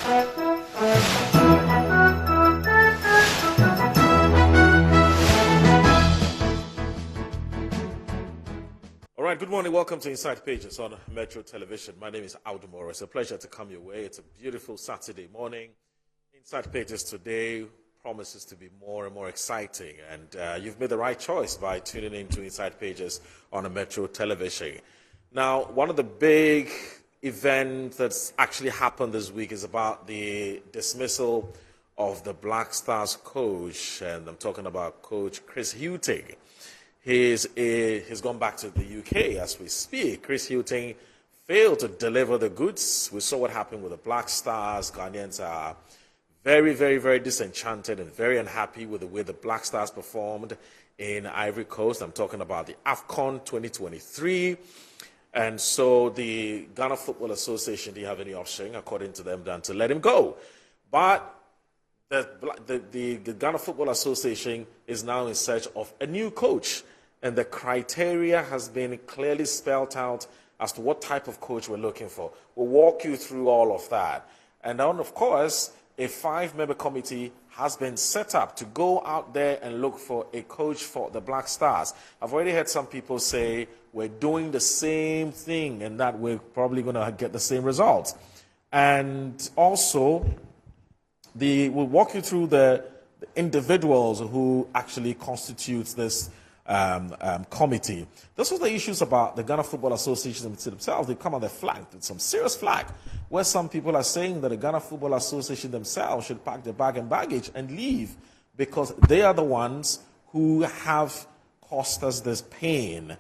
All right, good morning. Welcome to Inside Pages on Metro Television. My name is Audumoro. It's a pleasure to come your way. It's a beautiful Saturday morning. Inside Pages today promises to be more and more exciting, and you've made the right choice by tuning in to Inside Pages on Metro Television. Now, one of the big events that's actually happened this week is about the dismissal of the Black Stars coach, and I'm talking about Coach Chris Hughting. He's gone back to the UK as we speak. Chris Hughting failed to deliver the goods. We saw what happened with the Black Stars. Ghanaians are very, very, very disenchanted and very unhappy with the way the Black Stars performed in Ivory Coast. I'm talking about the Afcon 2023. And so the Ghana Football Association didn't have any option, according to them, than to let him go. But the Ghana Football Association is now in search of a new coach. And the criteria has been clearly spelled out as to what type of coach we're looking for. We'll walk you through all of that. And then, of course, a 5-member committee has been set up to go out there and look for a coach for the Black Stars. I've already heard some people say we're doing the same thing and that we're probably going to get the same results. And also, we'll walk you through the individuals who actually constitute this committee. Those are the issues about the Ghana Football Association themselves. They come on their flag, with some serious flag, where some people are saying that the Ghana Football Association themselves should pack their bag and baggage and leave because they are the ones who have caused us this pain.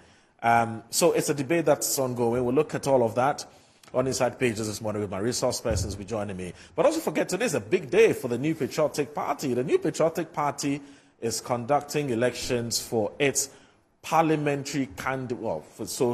So it's a debate that's ongoing. We'll look at all of that on Inside Pages this morning with my resource persons will be joining me. But also forget, today is a big day for the New Patriotic Party. The New Patriotic Party is conducting elections for its parliamentary candidate,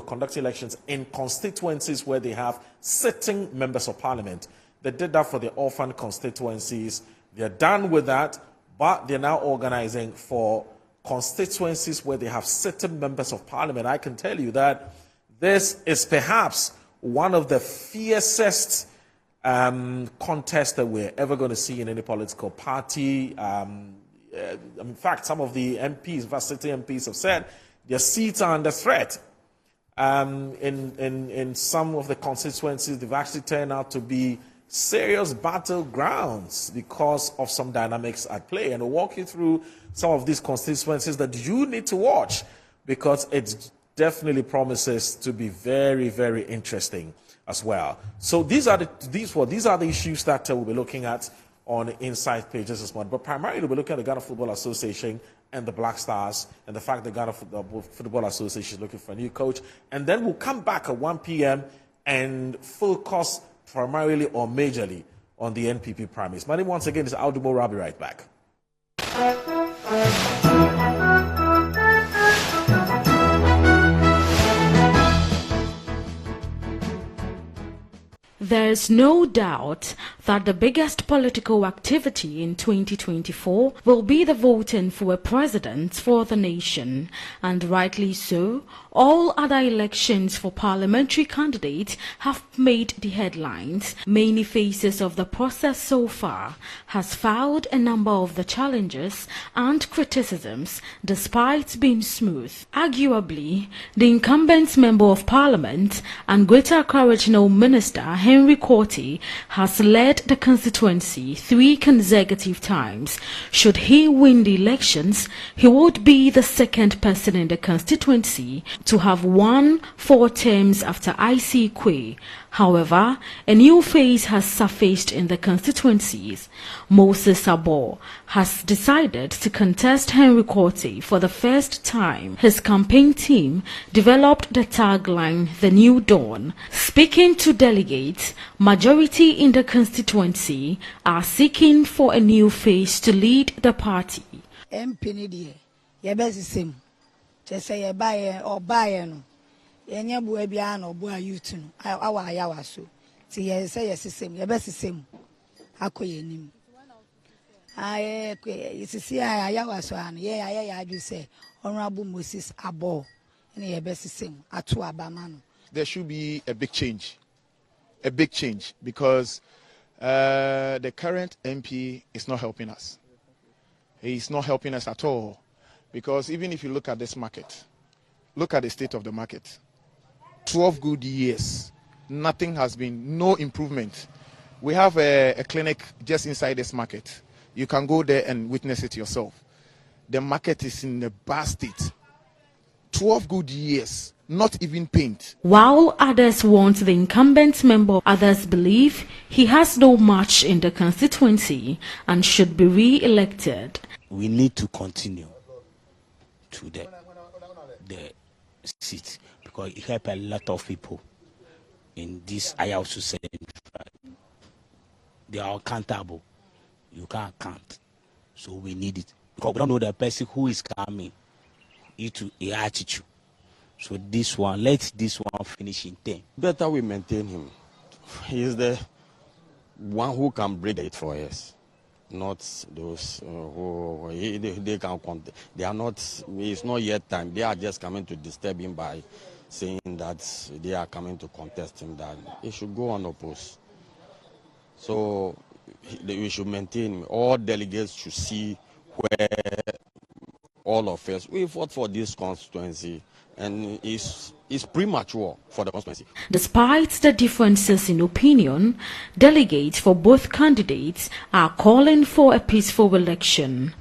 conducting elections in constituencies where they have sitting members of parliament. They did that for the orphan constituencies. They're done with that, but they're now organizing for constituencies where they have sitting members of parliament. I can tell you that this is perhaps one of the fiercest contests that we're ever going to see in any political party. In fact, some of the MPs, varsity MPs, have said their seats are under threat. In some of the constituencies, they've actually turned out to be serious battlegrounds because of some dynamics at play. And we'll walk you through some of these constituencies that you need to watch because it definitely promises to be very, very interesting as well. So these are the issues that we'll be looking at on Inside Pages this morning. But primarily, we're looking at the Ghana Football Association and the Black Stars and the fact that Ghana Football Association is looking for a new coach. And then we'll come back at 1 p.m. and focus primarily or majorly on the NPP primaries. My name once again is Audumoro. I'll be right back. There is no doubt that the biggest political activity in 2024 will be the voting for a president for the nation, and rightly so. All other elections for parliamentary candidates have made the headlines. Many phases of the process so far has found a number of the challenges and criticisms despite being smooth. Arguably, the incumbent Member of Parliament and Greater Accra Regional Minister Henry Quartey has led the constituency 3 consecutive times. Should he win the elections, he would be the second person in the constituency to have won 4 terms after IC Kwe. However, a new phase has surfaced in the constituencies. Moses Abor has decided to contest Henry Quartey for the first time. His campaign team developed the tagline, "The New Dawn." Speaking to delegates, majority in the constituency are seeking for a new face to lead the party. Yenye bu ebia na obu ayutu no awa ayawa so ti ye say yesisem ye besisem akoyenim aye yesisi ayawa so an ye aye ya adu say Honorable Moses Abor na ye besisem atu abama no. There should be a big change because the current MP is not helping us. He's not helping us at all. Because even if you look at this market, look at the state of the market. 12 good years, nothing has been, no improvement. We have a clinic just inside this market. You can go there and witness it yourself. The market is in a bad state. 12 good years, not even paint. While others want the incumbent member, others believe he has no match in the constituency and should be re-elected. We need to continue to the seat because it helps a lot of people in this Ayaw society. They are accountable. You can't count. So we need it. Because we don't know the person who is coming into a attitude. So this one, let this one finish in 10. Better we maintain him. He is the one who can break it for us. Not those who they can contact. They are not. It's not yet time. They are just coming to disturb him by saying that they are coming to contest him. That he should go unopposed. So we should maintain him. All delegates should see where all of us we fought for this constituency, and it's premature for the constituency. Despite the differences in opinion, delegates for both candidates are calling for a peaceful election.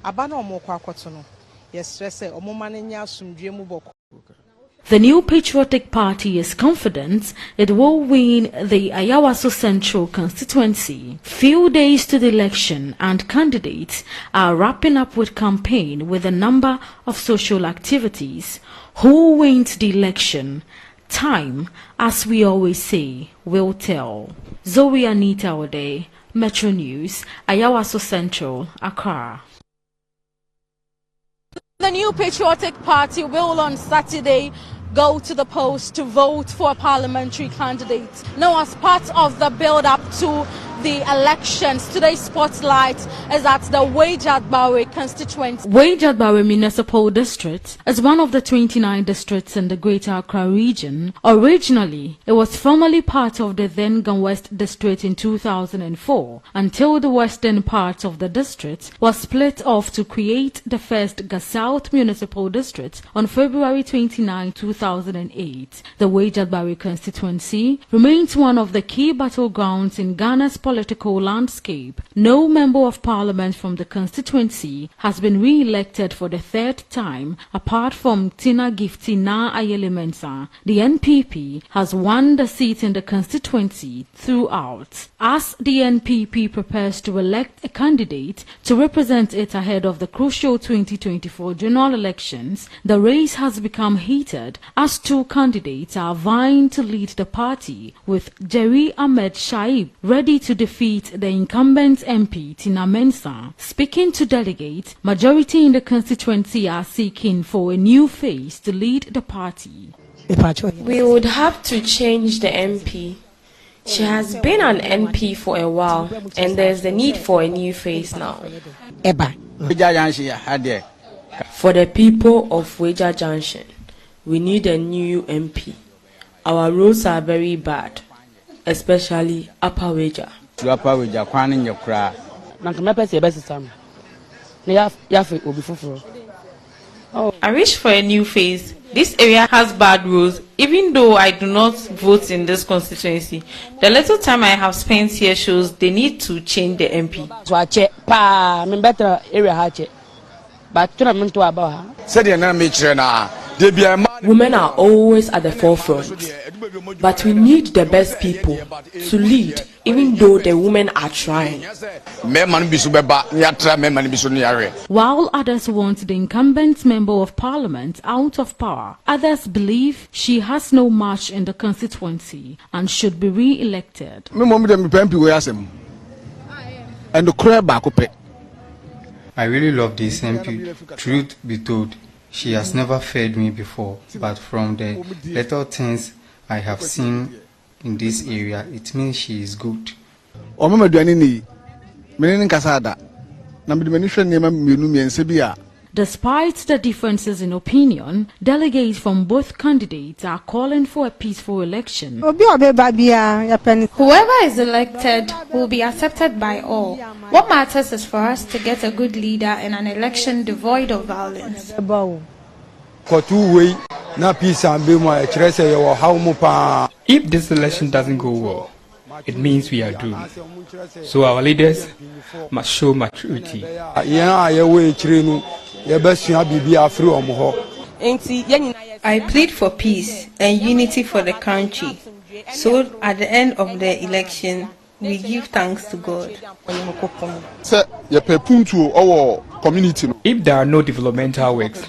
The New Patriotic Party is confident it will win the Ayawaso Central constituency. Few days to the election and candidates are wrapping up with campaign with a number of social activities. Who wins the election? Time, as we always say, will tell. Zoe Anita Ode, Metro News, Ayawaso Central, Accra. The New Patriotic Party will on Saturday go to the polls to vote for a parliamentary candidate. Now, as part of the build-up to the elections, today's spotlight is at the Wejadbawe constituency. Wejadbawe Municipal District is one of the 29 districts in the Greater Accra region. Originally, it was formerly part of the then West District in 2004, until the western part of the district was split off to create the first South Municipal District on February 29, 2008. The Wejadbawe constituency remains one of the key battlegrounds in Ghana's political landscape. No member of parliament from the constituency has been re-elected for the third time, apart from Tina Gifty Na Ayele Mensah. The NPP has won the seat in the constituency throughout. As the NPP prepares to elect a candidate to represent it ahead of the crucial 2024 general elections, the race has become heated as two candidates are vying to lead the party, with Jerry Ahmed Shaib ready to defeat the incumbent MP Tina Mensah. Speaking to delegates, majority in the constituency are seeking for a new face to lead the party. We would have to change the MP. She has been an MP for a while, and there's the need for a new face now. For the people of Weja Junction, we need a new MP. Our roads are very bad, especially Upper Weja. I wish for a new face. This area has bad roads. Even though I do not vote in this constituency, the little time I have spent here shows they need to change the MP. Women are always at the forefront, but we need the best people to lead, even though the women are trying. While others want the incumbent member of parliament out of power, others believe she has no match in the constituency and should be re-elected. I really love this MP. Truth be told, she has never fed me before, but from the little things I have seen in this area, it means she is good. Despite the differences in opinion, delegates from both candidates are calling for a peaceful election. Whoever is elected will be accepted by all. What matters is for us to get a good leader and an election devoid of violence. If this election doesn't go well, it means we are doomed. So our leaders must show maturity. I plead for peace and unity for the country. So at the end of the election, we give thanks to God. If there are no developmental works,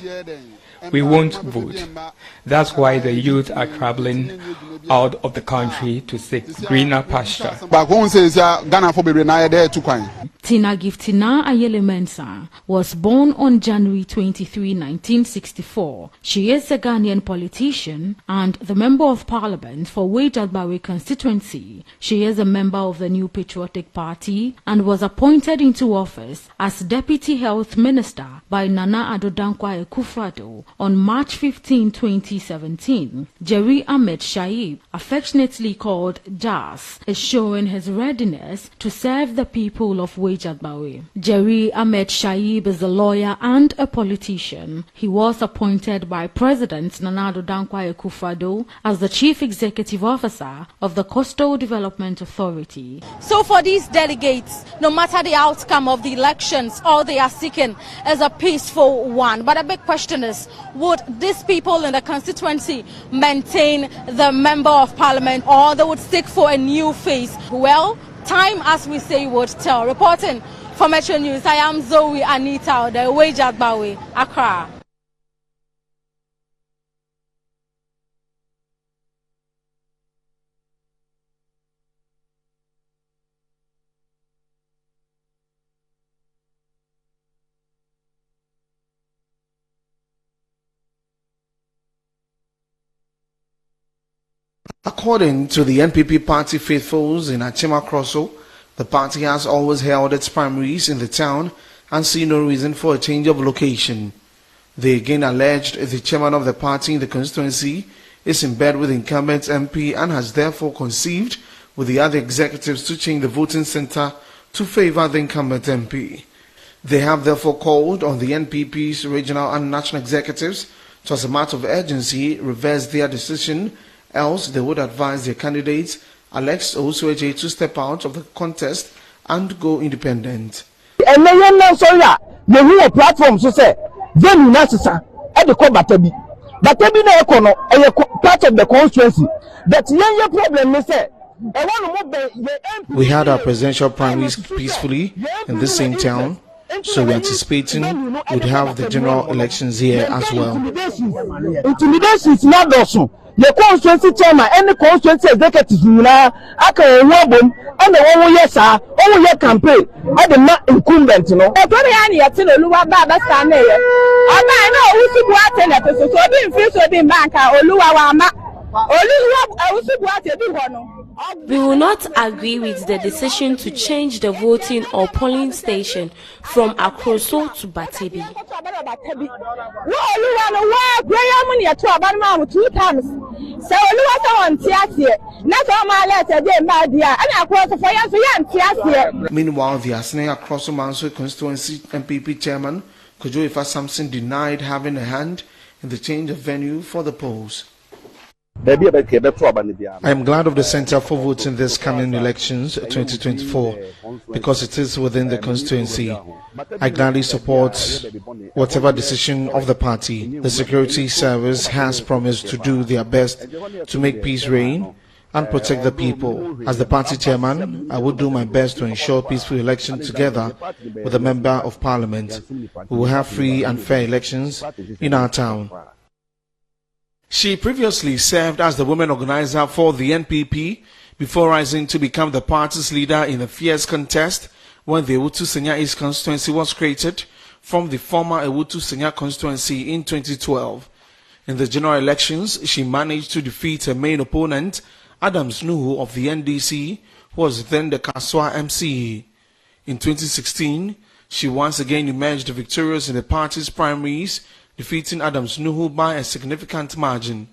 we won't vote. That's why the youth are traveling out of the country to seek greener pasture. Tina Giftina Ayele Mensah was born on January 23, 1964. She is a Ghanaian politician and the Member of Parliament for Wejadbawe constituency. She is a member of the New Patriotic Party and was appointed into office as Deputy Health Minister by Nana Addo Dankwa Akufo-Addo on March 15, 2017. Jerry Ahmed Shaib, affectionately called Jas, is showing his readiness to serve the people of Wejadbawe. Jerry Ahmed Shaib is a lawyer and a politician. He was appointed by President Nana Addo Dankwa Akufo-Addo as the Chief Executive Officer of the Coastal Development Authority. So for these delegates, no matter the outcome of the elections, all they are seeking is a peaceful one. But a big question is, would these people in the constituency maintain the Member of Parliament, or they would stick for a new face? Well, time, as we say, would tell. Reporting for Metro News, I am Zoe Anita, the Wejadbawe, Accra. According to the NPP party faithfuls in Achima Krosso, the party has always held its primaries in the town and see no reason for a change of location. They again alleged the chairman of the party in the constituency is in bed with incumbent MP and has therefore conceived with the other executives to change the voting center to favor the incumbent MP. They have therefore called on the NPP's regional and national executives to, as a matter of urgency, reverse their decision, else they would advise their candidates, Alex Owusu-Adjei, to step out of the contest and go independent. Platform so say venue necessary at the Batabi. Batabi na ekono part of the constituency. That your problem is say we had our presidential primaries peacefully in the same town, so we're anticipating we'd have the general elections here as well. Intimidation is not also. The constituency chairman and the constituency executives aka wobom and the one yes sir one year campaign at the not incumbent no e to be an yet no oluwa ba stand here aba na owusibu atene to so be free so be bank oluwa wa ma oluwa owusibu ate bi ho no. We will not agree with the decision to change the voting or polling station from Akroso to Batebi. Meanwhile, the Asne Akroso Manso constituency MPP chairman Kojo Ifa Samson denied having a hand in the change of venue for the polls. I am glad of the Center for Votes in this coming elections 2024 because it is within the constituency. I gladly support whatever decision of the party. The security service has promised to do their best to make peace reign and protect the people. As the party chairman, I will do my best to ensure peaceful elections together with a member of parliament. We will have free and fair elections in our town. She previously served as the women organizer for the NPP before rising to become the party's leader in a fierce contest when the Ewutu Senya East constituency was created from the former Ewutu Senya constituency in 2012. In the general elections, she managed to defeat her main opponent, Adams Nuhu of the NDC, who was then the Kaswa MC. In 2016, She once again emerged victorious in the party's primaries, defeating Adams Nuhu by a significant margin.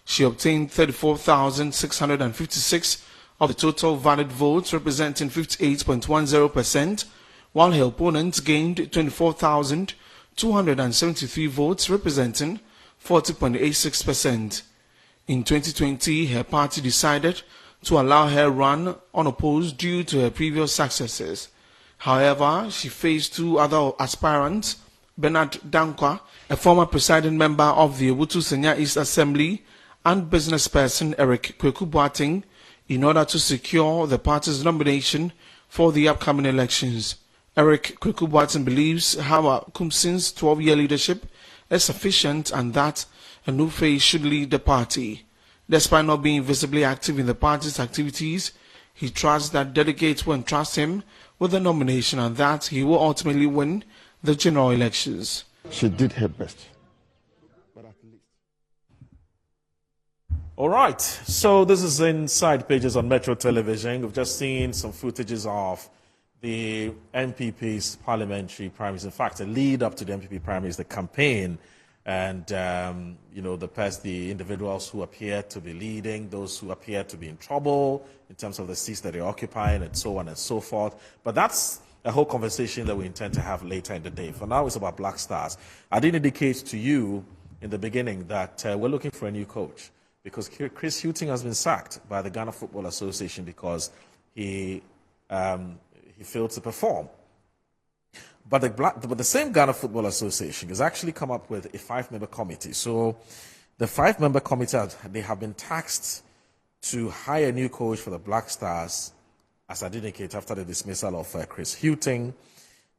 She obtained 34,656 of the total valid votes, representing 58.10%, while her opponent gained 24,273 votes, representing 40.86%. In 2020, her party decided to allow her run unopposed due to her previous successes. However, she faced two other aspirants, Bernard Dankwa, a former presiding member of the Obutu Senya East Assembly, and businessperson Eric Kweku Boateng, in order to secure the party's nomination for the upcoming elections. Eric Kweku Boateng believes Hawa Kumsin's 12-year leadership is sufficient and that a new face should lead the party. Despite not being visibly active in the party's activities, he trusts that delegates will entrust him with the nomination and that he will ultimately win the general elections. She did her best. All right, so this is Inside Pages on Metro Television. We've just seen some footages of the MPP's parliamentary primaries. In fact, a lead up to the MPP primaries, the campaign, and the individuals who appear to be leading, those who appear to be in trouble in terms of the seats that they're occupying, and so on and so forth. But that's a whole conversation that we intend to have later in the day. For now, it's about Black Stars. I did indicate to you in the beginning that we're looking for a new coach, because Chris Hughton has been sacked by the Ghana Football Association because he failed to perform. But the same Ghana Football Association has actually come up with a 5-member committee. So the 5-member committee, they have been tasked to hire a new coach for the Black Stars, as I did indicate, after the dismissal of Chris Hughton.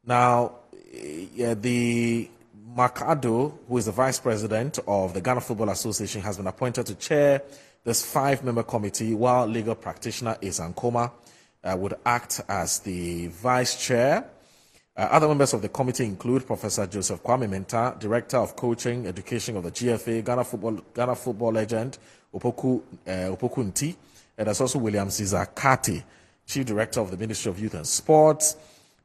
Now, the Makado, who is the vice president of the Ghana Football Association, has been appointed to chair this 5-member committee, while legal practitioner Isankoma would act as the vice chair. Other members of the committee include Professor Joseph Kwame Menta, Director of Coaching Education of the GFA, Ghana football legend Opoku Nti, and there's also William Caesar Kati, Chief Director of the Ministry of Youth and Sports.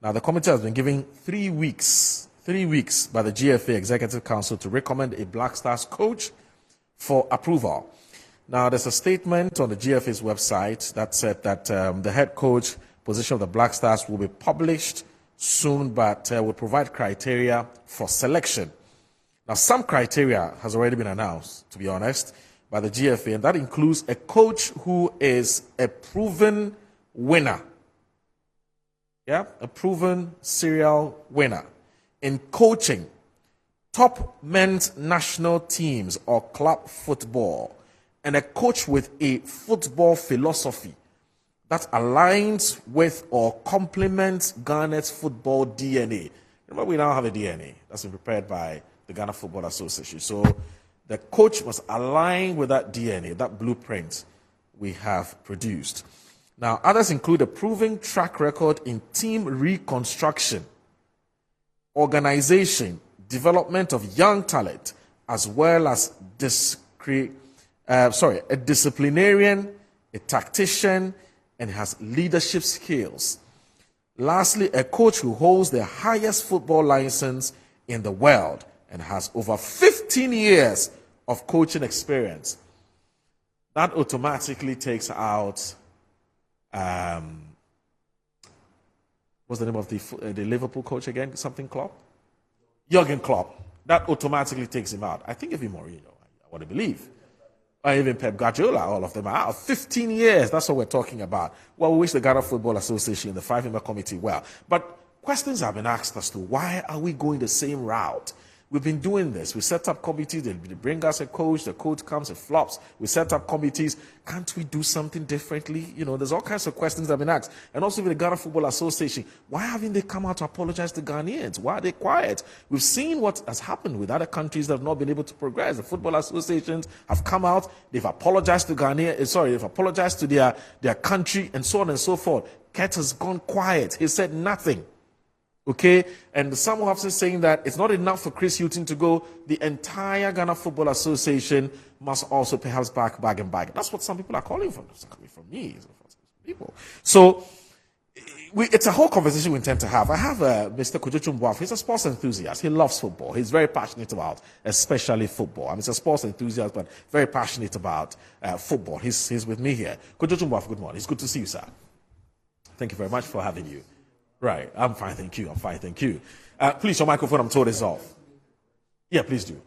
Now, the committee has been given 3 weeks by the GFA Executive Council to recommend a Black Stars coach for approval. Now, there's a statement on the GFA's website that said that the head coach position of the Black Stars will be published soon, but will provide criteria for selection. Now, some criteria has already been announced, to be honest, by the GFA, and that includes a coach who is a proven winner. Yeah, a proven serial winner in coaching top men's national teams or club football, and a coach with a football philosophy that aligns with or complements Ghana's football DNA. Remember, we now have a DNA that's been prepared by the Ghana Football Association. So the coach must align with that DNA, that blueprint we have produced. Now, others include a proven track record in team reconstruction, organization, development of young talent, as well as a disciplinarian, a tactician, and has leadership skills. Lastly, a coach who holds the highest football license in the world and has over 15 years of coaching experience. That automatically takes out, what's the name of the Liverpool coach again? Something Klopp? Jurgen Klopp. That automatically takes him out. I think even Mourinho, I want to believe. Or even Pep Guardiola, all of them are out. 15 years, that's what we're talking about. Well, we wish the Ghana Football Association and the 5-member committee well. But questions have been asked as to why are we going the same route? We've been doing this. We set up committees. They bring us a coach. The coach comes, it flops. We set up committees. Can't we do something differently? You know, there's all kinds of questions that have been asked. And also with the Ghana Football Association, why haven't they come out to apologize to Ghanaians? Why are they quiet? We've seen what has happened with other countries that have not been able to progress. The football associations have come out. They've apologized to they've apologized to their country and so on and so forth. Ket has gone quiet. He said nothing. Okay, and some have been saying that it's not enough for Chris Hughton to go. The entire Ghana Football Association must also perhaps bag. That's what some people are calling for. It's coming from me, people. So it's a whole conversation we intend to have. I have Mr. Kojo Mboafo. He's a sports enthusiast. He loves football. He's very passionate about, especially football. I mean, he's a sports enthusiast, but very passionate about football. He's with me here. Kojo Mboafo, good morning. It's good to see you, sir. Thank you very much for having you. Right. I'm fine, thank you. I'm fine, thank you. Please, your microphone, I'm told, is off. Yeah, please do.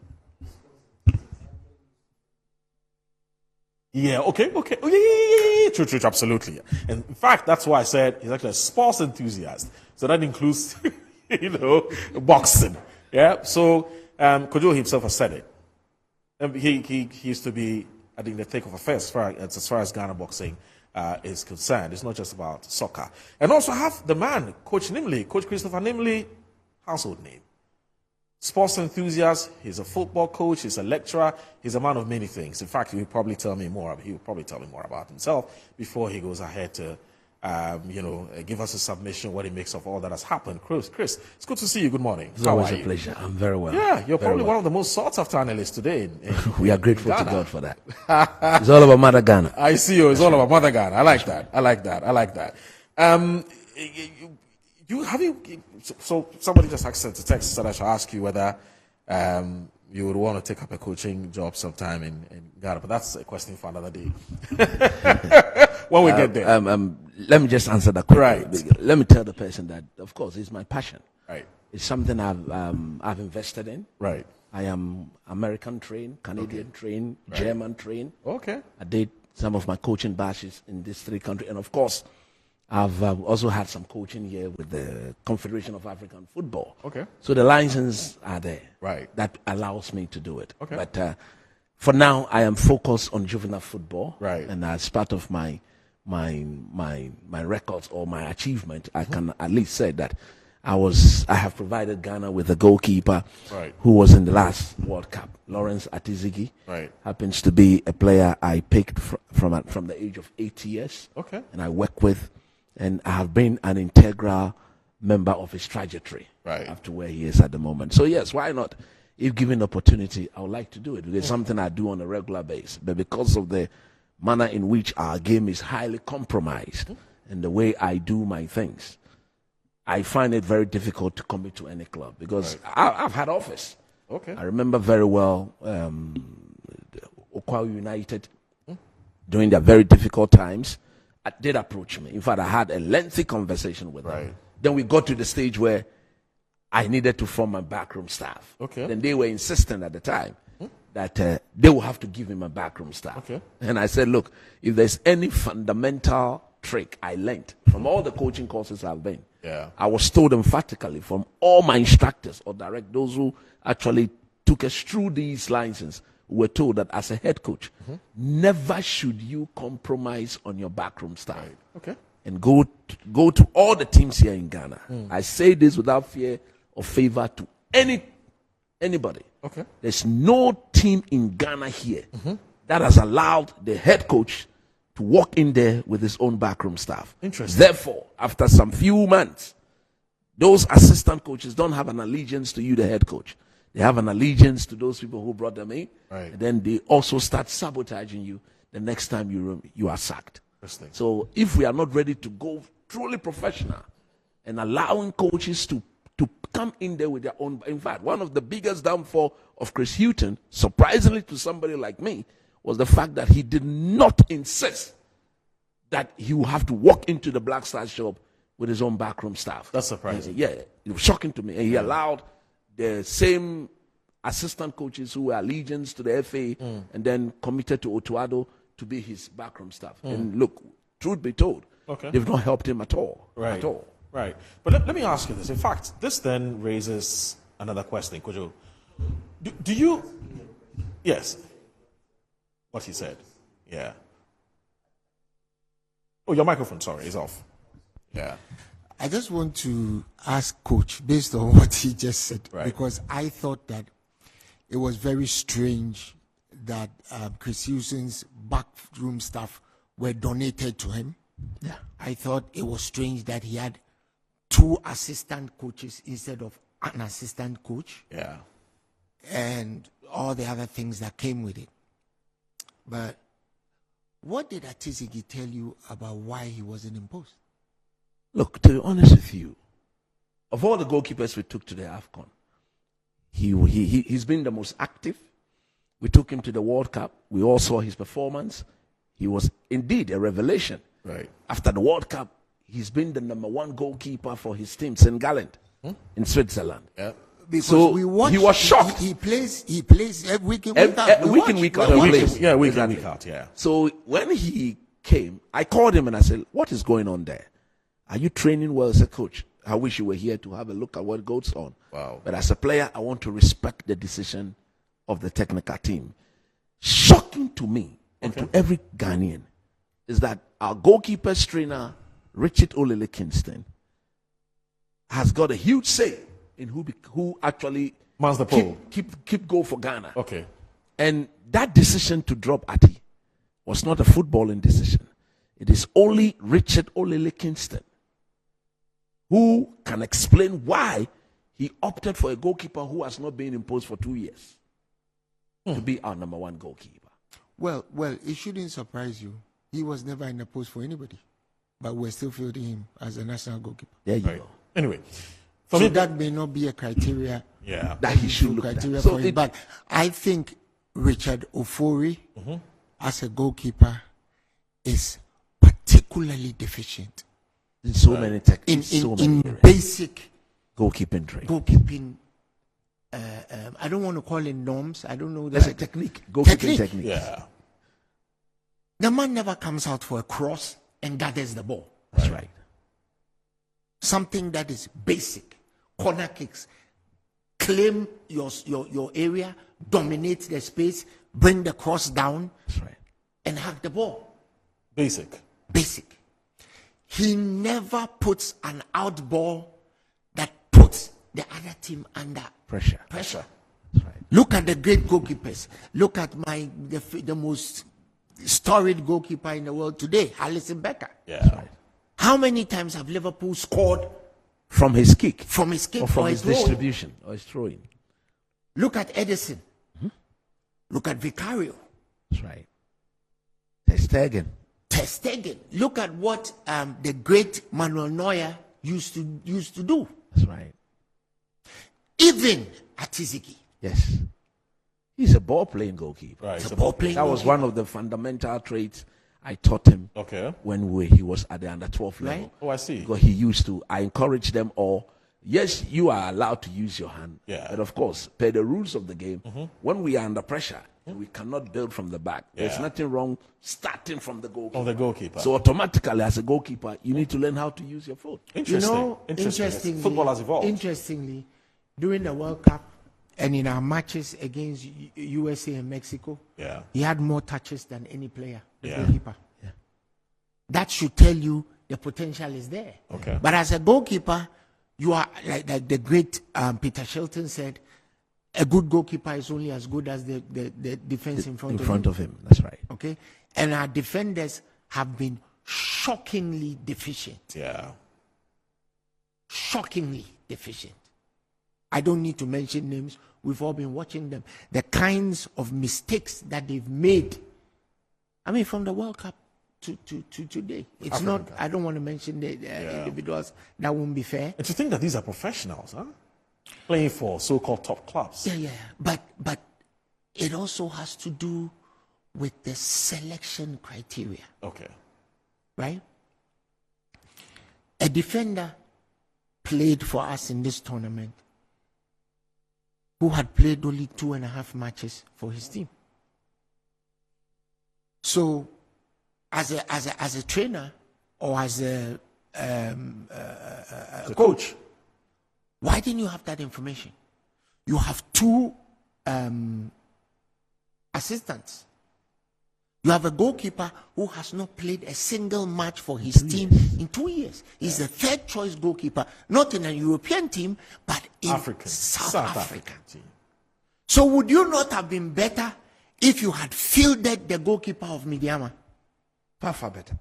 Yeah, okay. Oh, yeah. True, absolutely. And in fact, that's why I said he's actually a sports enthusiast. So that includes, boxing. Yeah, so Kojo himself has said it. He used to be, I think, the thick of affairs as far as Ghana boxing is concerned. It's not just about soccer. And also I have the man, Coach Christopher Nimley, household name. Sports enthusiast, he's a football coach, he's a lecturer, he's a man of many things. In fact, he'll probably tell me more about himself before he goes ahead to, give us a submission, what he makes of all that has happened. Chris, it's good to see you. Good morning. It's always a pleasure. I'm very well. Yeah, you're probably one of the most sought-after analysts today. We are grateful to God for that. It's all about Mother Ghana. I see you. It's all about Mother Ghana. I like that. So somebody just asked to text said I should ask you whether you would want to take up a coaching job sometime in Ghana, but that's a question for another day. When we get there. Let me just answer that quickly. Right. Let me tell the person that, of course, it's my passion. Right. It's something I've invested in. Right. I am American trained, Canadian trained, German trained. Okay. I did some of my coaching batches in these 3 countries, and of course, I've also had some coaching here with the Confederation of African Football. Okay. So the license are there. Right. That allows me to do it. Okay. But for now, I am focused on juvenile football. Right. And as part of my records or my achievement, I can at least say that I have provided Ghana with a goalkeeper who was in the last World Cup. Lawrence Atizigi happens to be a player I picked from the age of 8 years. Okay. And I work with. And I have been an integral member of his trajectory up to where he is at the moment. So yes, why not? If given opportunity, I would like to do it. Because it's something I do on a regular basis. But because of the manner in which our game is highly compromised and the way I do my things, I find it very difficult to commit to any club. Because I've had offers. Okay. I remember very well Okwa United during their very difficult times. Did approach me. In fact, I had a lengthy conversation with them. Then we got to the stage where I needed to form my backroom staff. Okay. Then they were insisting at the time that they will have to give him a backroom staff. Okay. And I said, look, if there's any fundamental trick I learned from all the coaching courses I've been, I was told emphatically from all my instructors or those who actually took us through these licenses, were told that as a head coach, never should you compromise on your backroom staff. Right. Okay. And go to all the teams here in Ghana. I say this without fear or favor to anybody. Okay. There's no team in Ghana here that has allowed the head coach to walk in there with his own backroom staff. Interesting. Therefore, after some few months, those assistant coaches don't have an allegiance to you, the head coach. They have an allegiance to those people who brought them in. Right. And then they also start sabotaging you the next time you are sacked. So if we are not ready to go truly professional and allowing coaches to come in there with their own... In fact, one of the biggest downfall of Chris Hughton, surprisingly to somebody like me, was the fact that he did not insist that he would have to walk into the Black Stars shop with his own backroom staff. That's surprising. Yeah, it was shocking to me. And he allowed the same assistant coaches who were allegiance to the FA and then committed to Otuado to be his backroom staff. And look, truth be told, they've not helped him at all. Right. At all. Right. But let me ask you this. In fact, this then raises another question, Kojo. Do you... Yes. What he said. Yeah. Oh, your microphone, sorry, is off. Yeah. I just want to ask Coach, based on what he just said, because I thought that it was very strange that Chris Houston's backroom staff were donated to him. Yeah. I thought it was strange that he had 2 assistant coaches instead of an assistant coach. Yeah. And all the other things that came with it. But what did Atizigi tell you about why he wasn't imposed? Look, to be honest with you, of all the goalkeepers we took to the Afcon, he's been the most active. We took him to the World Cup. We all saw his performance. He was indeed a revelation. Right. After the World Cup, he's been the #1 goalkeeper for his team, St. Gallen, in Switzerland. Yeah. Because So we watch, he was shocked. He plays every week in, week out. We Week in, watch. week We out. watch. Week in, week out, yeah. So when he came, I called him and I said, "What is going on there? Are you training well as a coach? I wish you were here to have a look at what goes on." Wow. But as a player, I want to respect the decision of the technical team. Shocking to me and to every Ghanaian is that our goalkeepers trainer, Richard Olele Kingston, has got a huge say in who actually Mans the pole. keep goal for Ghana. Okay. And that decision to drop Ati was not a footballing decision. It is only Richard Olele Kingston who can explain why he opted for a goalkeeper who has not been imposed for 2 years to be our #1 goalkeeper. Well, it shouldn't surprise you. He was never in a post for anybody, but we're still fielding him as a national goalkeeper. There you go. Anyway, So that may not be a criteria. That he should look at. criteria So for him. it- But I think Richard Ofori, as a goalkeeper, is particularly deficient in so many techniques, in so many areas. basic goalkeeping training. Goalkeeping. I don't want to call it norms. I don't know. That's a technique. Goalkeeping technique. Yeah. The man never comes out for a cross and gathers the ball. That's right. Something that is basic. Corner kicks. Claim your area, dominate the space, bring the cross down, That's right. and hug the ball. Basic. Basic. He never puts an out ball that puts the other team under Pressure. pressure. That's right. Look at the great goalkeepers. Look at the most storied goalkeeper in the world today, Alisson Becker. Yeah. That's right. How many times have Liverpool scored From his kick. from his kick Or from or his his goal? distribution or his throwing. Look at Edison. Look at Vicario. That's right. Ter Stegen. Ter Stegen. Look at what the great Manuel Neuer used to do. That's right. Even Atiziki. Yes. He's a ball-playing goalkeeper. Right. He's a ball-playing That was goalkeeper. one of the fundamental traits I taught him Okay. when he was at the under-12 level. Right. Oh, I see. Because he used to, I encourage them all. Yes, you are allowed to use your hand. Yeah. But of course, per the rules of the game, when we are under pressure, we cannot build from the back. There's Yeah. nothing wrong starting from the goalkeeper. Of the goalkeeper. So automatically, as a goalkeeper, you need to learn how to use your foot. Interesting. Interestingly, Football has evolved. Interestingly, during the World Cup and in our matches against USA and Mexico, Yeah. he had more touches than any player, the Yeah. goalkeeper. That should tell you the potential is there. Okay. But as a goalkeeper, you are like the great Peter Shilton said, a good goalkeeper is only as good as the defense in front of him. That's right. Okay? And our defenders have been shockingly deficient. Yeah. Shockingly deficient. I don't need to mention names. We've all been watching them. The kinds of mistakes that they've made. I mean, from the World Cup to today. It's African not, Cup. I don't want to mention the individuals. That won't be fair. And to think that these are professionals, huh? Playing for so-called top clubs. Yeah. But it also has to do with the selection criteria, Okay. right? A defender played for us in this tournament who had played only 2.5 matches for his team. So, as a trainer or as a coach, why didn't you have that information? You have 2 assistants. You have a goalkeeper who has not played a single match for his team in 2 years. He's the third choice goalkeeper, not in a European team, but in South Africa. team. So would you not have been better if you had fielded the goalkeeper of Midiama? Far better.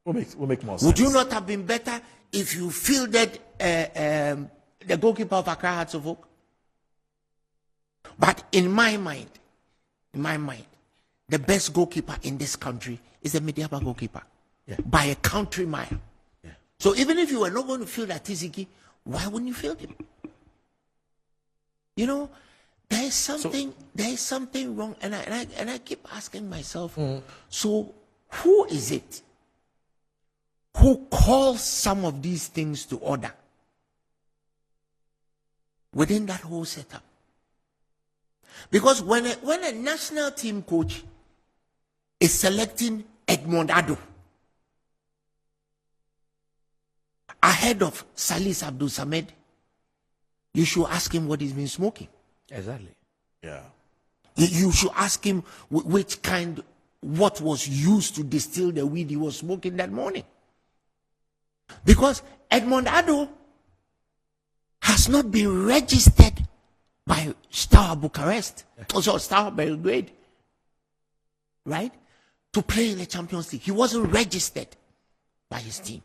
Will make more sense. Would you not have been better if you fielded the goalkeeper of Accra Hearts of Oak? But in my mind, the best goalkeeper in this country is the Midiama goalkeeper by a country mile. So even if you were not going to field Atiziki, why wouldn't you field him? You know, there is something wrong, and I keep asking myself, so who is it who calls some of these things to order within that whole setup? Because when a national team coach is selecting Edmond Addo ahead of Salis Abdul Samed, you should ask him what he's been smoking. Exactly. Yeah. You should ask him what was used to distill the weed he was smoking that morning. Because Edmond Addo has not been registered by Steaua Bucharest, also Steaua Belgrade, right, to play in the Champions League. He wasn't registered by his team.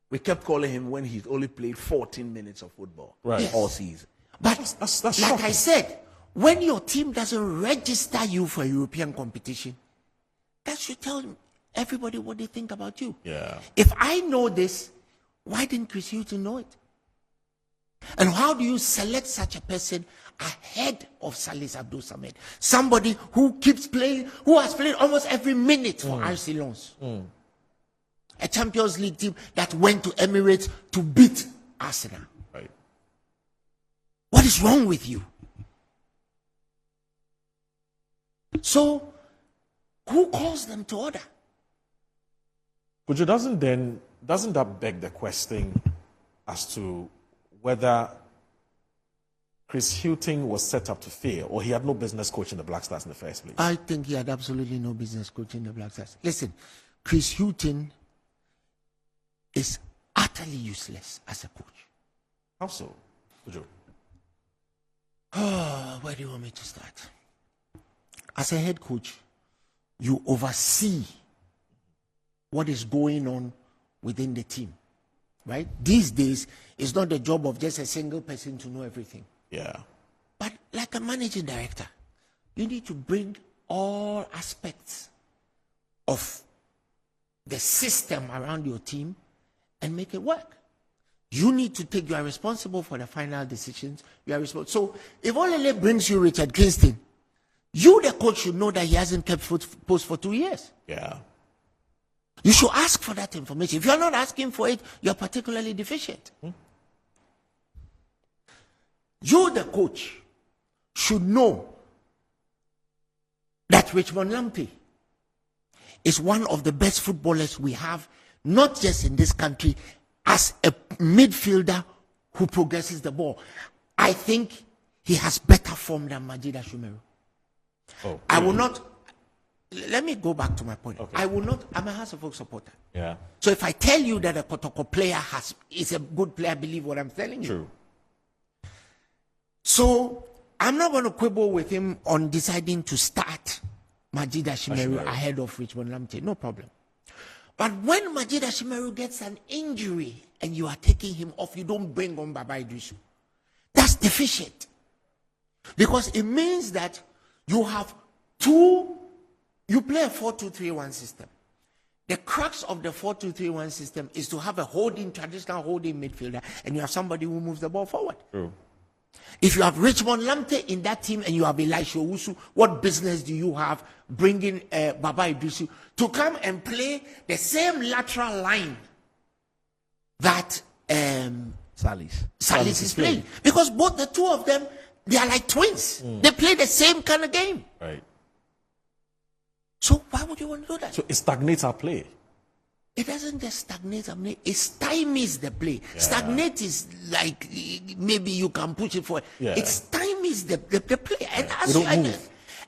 We kept calling him when he only played 14 minutes of football all season. But that's like shocking. I said, when your team doesn't register you for a European competition, that should tell everybody what they think about you. Yeah. If I know this, why didn't Chris Hughton know it? And how do you select such a person ahead of Salis Abdul Samed? Somebody who keeps playing, who has played almost every minute for RC Lens. A Champions League team that went to Emirates to beat Arsenal. Right. What is wrong with you? So, who calls them to order? But doesn't that beg the question as to whether Chris Hughton was set up to fail, or he had no business coaching the Black Stars in the first place? I think he had absolutely no business coaching the Black Stars. Listen, Chris Hughton is utterly useless as a coach. How so, Ujo? Oh, where do you want me to start? As a head coach, you oversee what is going on within the team, right? These days, it's not the job of just a single person to know everything. Yeah. But like a managing director, you need to bring all aspects of the system around your team and make it work. You need to you are responsible for the final decisions. You are responsible. So if Olele brings you Richard Kingston, you, the coach, should know that he hasn't kept post for 2 years. Yeah. You should ask for that information. If you are not asking for it, you are particularly deficient. You, the coach, should know that Richmond Lamptey is one of the best footballers we have, not just in this country, as a midfielder who progresses the ball. I think he has better form than Majid Ashumeru. Oh, I will not. Let me go back to my point. Okay. I will not. I'm a House of Folk supporter. Yeah. So if I tell you that a Kotoko player is a good player, believe what I'm telling you. True. So I'm not going to quibble with him on deciding to start Majid Ashimeru ahead of Richmond Lamptey. No problem. But when Majid Ashimeru gets an injury and you are taking him off, you don't bring on Baba Idrisu. That's deficient. Because it means that you have you play a 4-2-3-1 system. The crux of the 4-2-3-1 system is to have a traditional holding midfielder, and you have somebody who moves the ball forward. True. If you have Richmond Lamptey in that team and you have Elisha Owusu, what business do you have bringing Baba Idrisu to come and play the same lateral line that Salis is playing? Because both the two of them, they are like twins. They play the same kind of game. Right. So why would you want to do that? So it stagnates our play. It doesn't just stagnate. It stymies the play. Yeah. Stagnate is like maybe you can push it forward. Yeah. It stymies the play. And,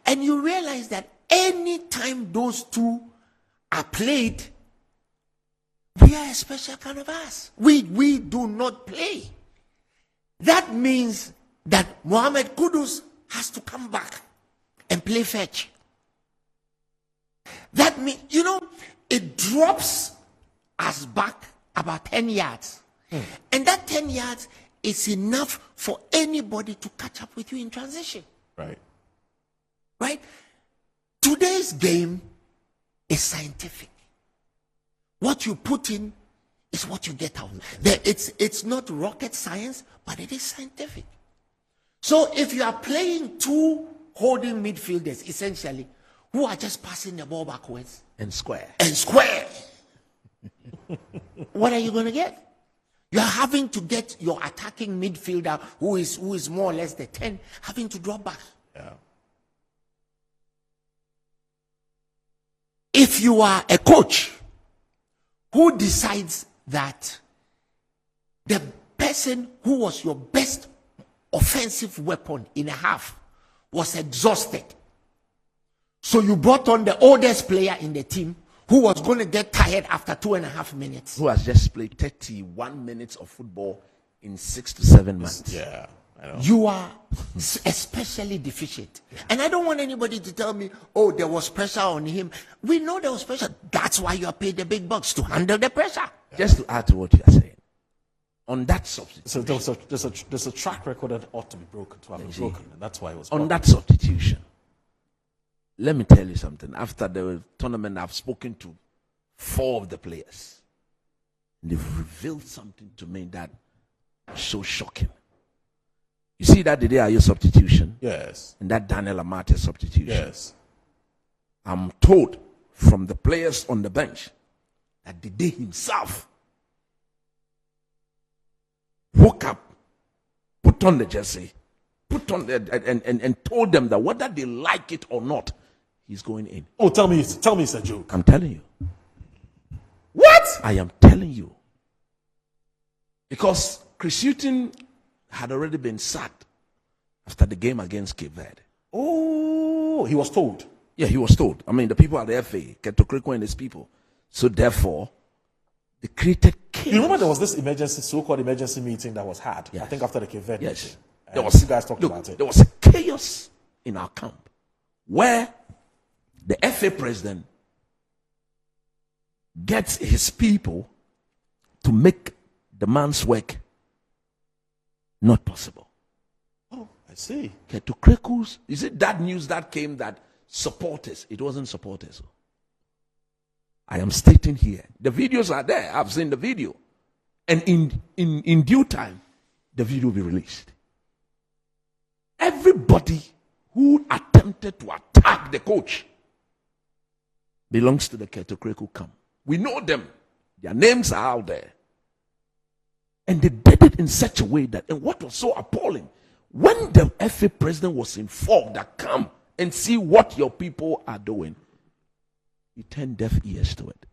and you realize that anytime those two are played, we are a special kind of ass. We do not play. That means that Mohamed Kudus has to come back and play fetch. That means, it drops us back about 10 yards. And that 10 yards is enough for anybody to catch up with you in transition. Right. Right? Today's game is scientific. What you put in It's what you get out. It's not rocket science, but it is scientific. So if you are playing two holding midfielders, essentially, who are just passing the ball backwards and square, what are you going to get? You are having to get your attacking midfielder, who is more or less the 10, having to drop back. Yeah. If you are a coach who decides that the person who was your best offensive weapon in a half was exhausted, so you brought on the oldest player in the team who was going to get tired after 2.5 minutes, who has just played 31 minutes of football in 6 to 7 months. Yeah, I know. You are especially deficient. Yeah. And I don't want anybody to tell me, oh, there was pressure on him. We know there was pressure. That's why you are paid the big bucks, to handle the pressure. Yeah. Just to add to what you are saying, on that substitution. So there's a track record that ought to be broken, to have been broken, and that's why it was broken. On that substitution, let me tell you something. After the tournament, I've spoken to 4 of the players. They've revealed something to me that is so shocking. You see that the day Ayew substitution? Yes. And that Daniel Amate substitution? Yes. I'm told from the players on the bench that the day himself woke up, put on the jersey, put on and told them that whether they like it or not, he's going in. Oh, tell me it's a joke. I'm telling you. What? I am telling you. Because Chris Hughton had already been sacked after the game against Cape Verde. Oh, he was told. Yeah, he was told. I mean, the people at the FA, Ketokrekwa and his people. So therefore, they created chaos. You remember there was this so-called emergency meeting that was had, I think after the Cape Verde meeting. There was, you guys talked about it. There was a chaos in our camp where the FA president gets his people to make the man's work not possible. Oh, I see. Ketokrekwu's, is it that news that came that supporters? It wasn't supporters. I am stating here. The videos are there. I've seen the video. And in due time, the video will be released. Everybody who attempted to attack the coach belongs to the Ketokrekwu camp. We know them. Their names are out there. And they did it in such a way that, and what was so appalling, when the FA president was informed that come and see what your people are doing, he turned deaf ears to it.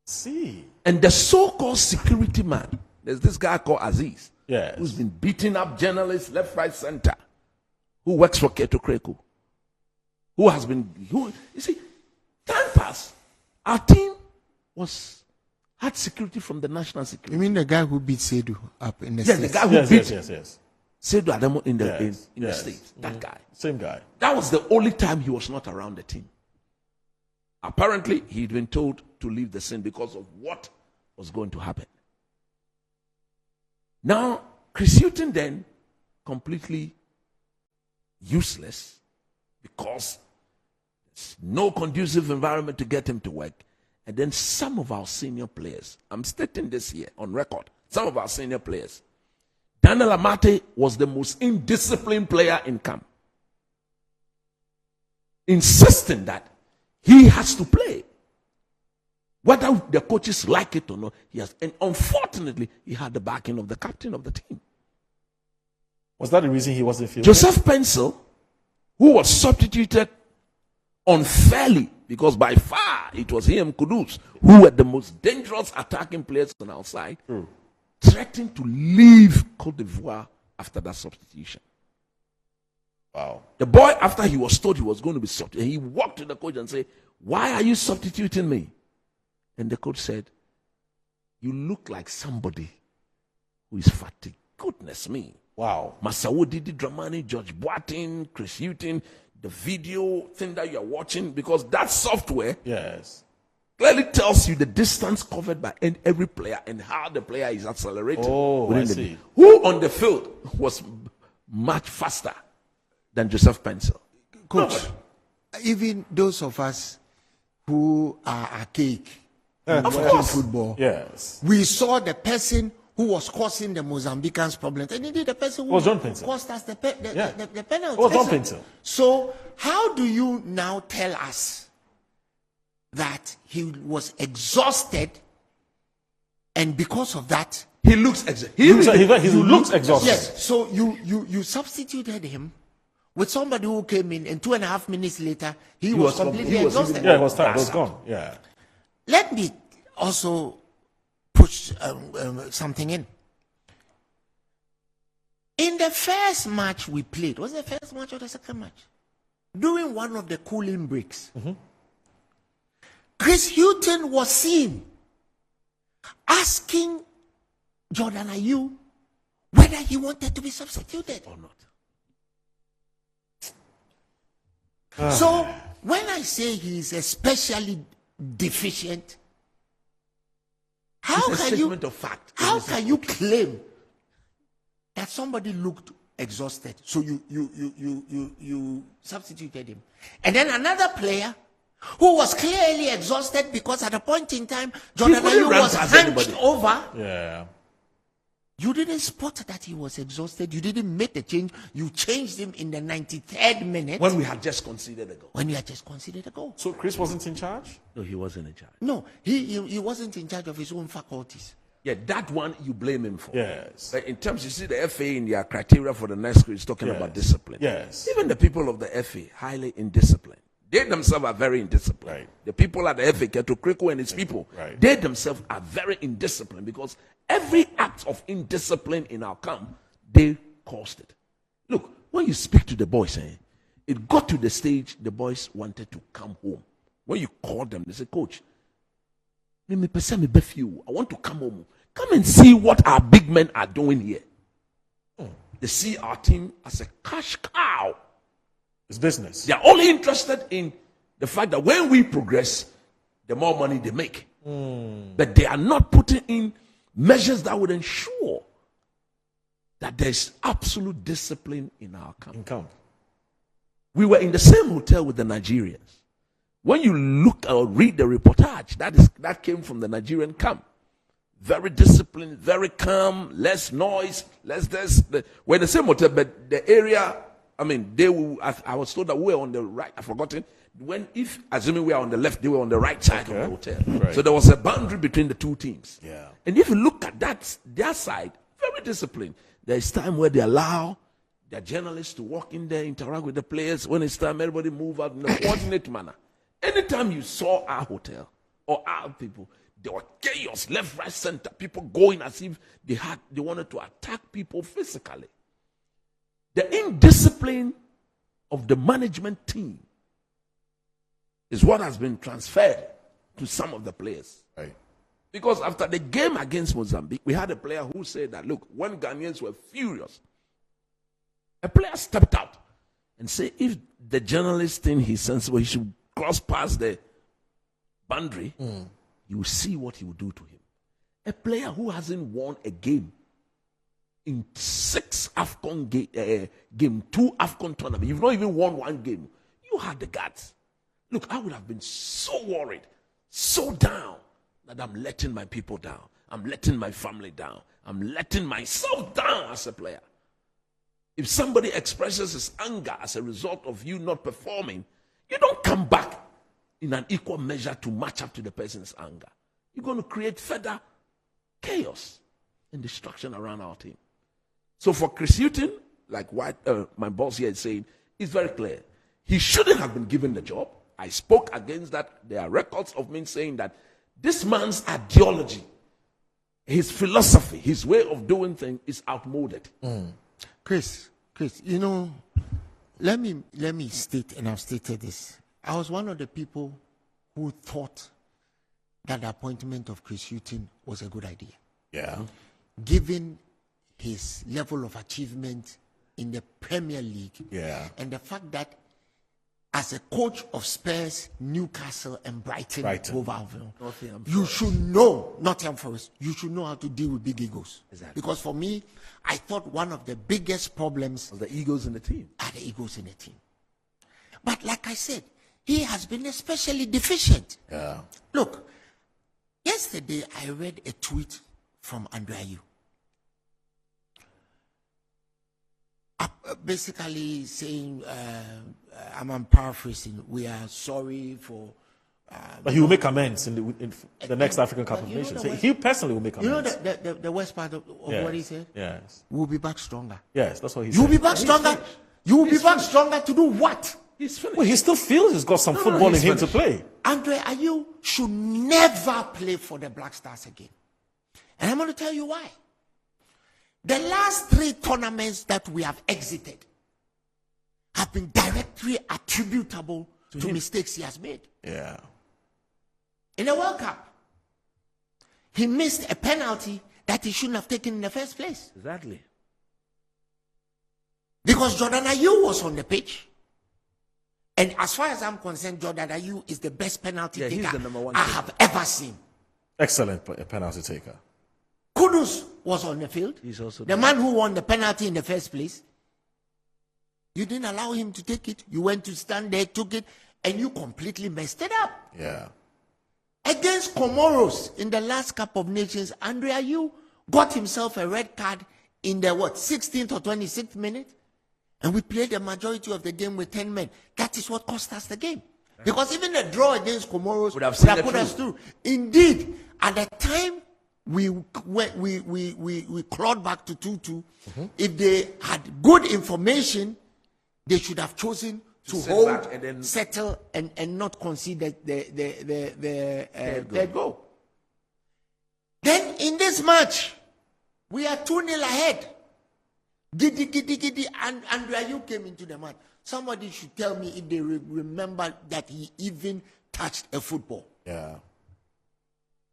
See. And the so-called security man, there's this guy called Aziz, yes, who's been beating up journalists left, right, center, who works for Ketokrekwu, you see, time passed. Our team had security from the national security. You mean the guy who beat Seydou up in the States? States? The guy who beat Seydou Adamo in the States. That guy. Same guy. That was the only time he was not around the team. Apparently, he'd been told to leave the scene because of what was going to happen. Now, Chris Hughton then, completely useless because there's no conducive environment to get him to work. And then some of our senior players, I'm stating this here on record, some of our senior players, Daniel Amate was the most indisciplined player in camp, insisting that he has to play. Whether the coaches like it or not, he has. And unfortunately, he had the backing of the captain of the team. Was that the reason he wasn't fielded? Joseph Pencil, who was substituted unfairly, because by far it was him, Kudus, who were the most dangerous attacking players on our side, threatened to leave Cote d'Ivoire after that substitution. Wow. The boy, after he was told he was going to be substituted, he walked to the coach and said, "Why are you substituting me?" And the coach said, "You look like somebody who is fatigued." Goodness me. Wow. Masawo Didi Dramani, George Boateng, Chris Hughton, the video thing that you are watching, because that software clearly tells you the distance covered by every player and how the player is accelerating. Oh, I see. Who on the field was much faster than Joseph Pencil? Coach, even those of us who are archaic Of course. Football. Yes. We saw the person who was causing the Mozambicans problems, and indeed the person who caused us the penalty. Was John Pinto. So how do you now tell us that he was exhausted, and because of that he looks exhausted? He looks exhausted. Yes. So you substituted him with somebody who came in, and 2.5 minutes later he was completely exhausted. Yeah, he was tired. He was gone. Yeah. Let me also push something in. In the first match we played, was it the first match or the second match? During one of the cooling breaks, Chris Hughton was seen asking Jordan Ayew whether he wanted to be substituted or not. So when I say he is especially deficient, how can you claim that somebody looked exhausted, so you substituted him, and then another player who was clearly exhausted because at a point in time Jordan Ayew was hunched over. Yeah. You didn't spot that he was exhausted. You didn't make the change. You changed him in the 93rd minute. When we had just conceded a goal. So Chris wasn't in charge? No, he wasn't in charge. No, he wasn't in charge of his own faculties. Yeah, that one you blame him for. Yes. But in terms, you see, the FA in their criteria for the next school is talking about discipline. Yes. Even the people of the FA, highly indisciplined. They themselves are very indisciplined. Right. The people at the FA, Keto Kriko and his people, they themselves are very indisciplined because every act of indiscipline in our camp, they caused it. Look, when you speak to the boys, it got to the stage the boys wanted to come home. When you call them, they say, Coach, I want to come home. Come and see what our big men are doing here. They see our team as a cash cow. It's business. They are only interested in the fact that when we progress, the more money they make. But they are not putting in measures that would ensure that there's absolute discipline in our camp. We were in the same hotel with the Nigerians. When you look or read the reportage, that came from the Nigerian camp. Very disciplined, very calm, less noise, less this. We're in the same hotel, but the area, I mean, I was told that we were on the right. I've forgotten. Assuming we are on the left, they were on the right side of the hotel. Right. So there was a boundary between the two teams. Yeah. And if you look at their side, very disciplined. There is time where they allow their journalists to walk in there, interact with the players. When it's time, everybody move out in a coordinated manner. Anytime you saw our hotel or our people, there was chaos, left, right, center. People going as if they wanted to attack people physically. The indiscipline of the management team is what has been transferred to some of the players. Right. Because after the game against Mozambique, we had a player who said that, look, when Ghanaians were furious, a player stepped out and said, if the journalist think he's sensible, he should cross past the boundary, you will see what he will do to him. A player who hasn't won a game in 6 Afcon game, 2 Afcon tournament, you've not even won one game. You had the guts. Look, I would have been so worried, so down, that I'm letting my people down. I'm letting my family down. I'm letting myself down as a player. If somebody expresses his anger as a result of you not performing, you don't come back in an equal measure to match up to the person's anger. You're going to create further chaos and destruction around our team. So for Chris Hughton, like what my boss here is saying, it's very clear. He shouldn't have been given the job. I spoke against that. There are records of me saying that this man's ideology, his philosophy, his way of doing things is outmoded. Chris, you know, let me state, and I've stated this. I was one of the people who thought that the appointment of Chris Hughton was a good idea. Yeah. Given his level of achievement in the Premier League. Yeah. And the fact that as a coach of Spurs, Newcastle, and Brighton. Hove Albion, you should know, Nottingham Forest, you should know how to deal with big egos. Exactly. Because for me, I thought one of the biggest problems of the egos in the team are the egos in the team. But like I said, he has been especially deficient. Yeah. Look, Yesterday, I read a tweet from Andrew. Basically saying, I'm paraphrasing, we are sorry for... but he will make amends in the next African Cup of Nations. He personally will make amends. You know the worst part of what he said? Yes. We'll be back stronger. Yes, that's what he said. You'll be back stronger? You will be back stronger to do what? He's finished. Well, he still feels he's got some football in him to play. Andre Ayew should never play for the Black Stars again. And I'm going to tell you why. The last 3 tournaments that we have exited have been directly attributable to mistakes he has made. Yeah. In the World Cup, he missed a penalty that he shouldn't have taken in the first place. Exactly. Because Jordan Ayew was on the pitch. And as far as I'm concerned, Jordan Ayew is the best penalty taker I have ever seen. Excellent penalty taker. Kudus was on the field. He's also the man who won the penalty in the first place. You didn't allow him to take it. You went to stand there, took it, and you completely messed it up. Yeah. Against Comoros in the last Cup of Nations, Andre Ayew got himself a red card in the 16th or 26th minute? And we played the majority of the game with 10 men. That is what cost us the game. Because even the draw against Comoros would have put us through. Indeed, at the time we clawed back to 2-2. If they had good information, they should have chosen to hold, and then settle, and not concede the third goal. Then in this match, we are 2-0 ahead. Giddy, and Andre Ayew came into the match. Somebody should tell me if they remember that he even touched a football. Yeah.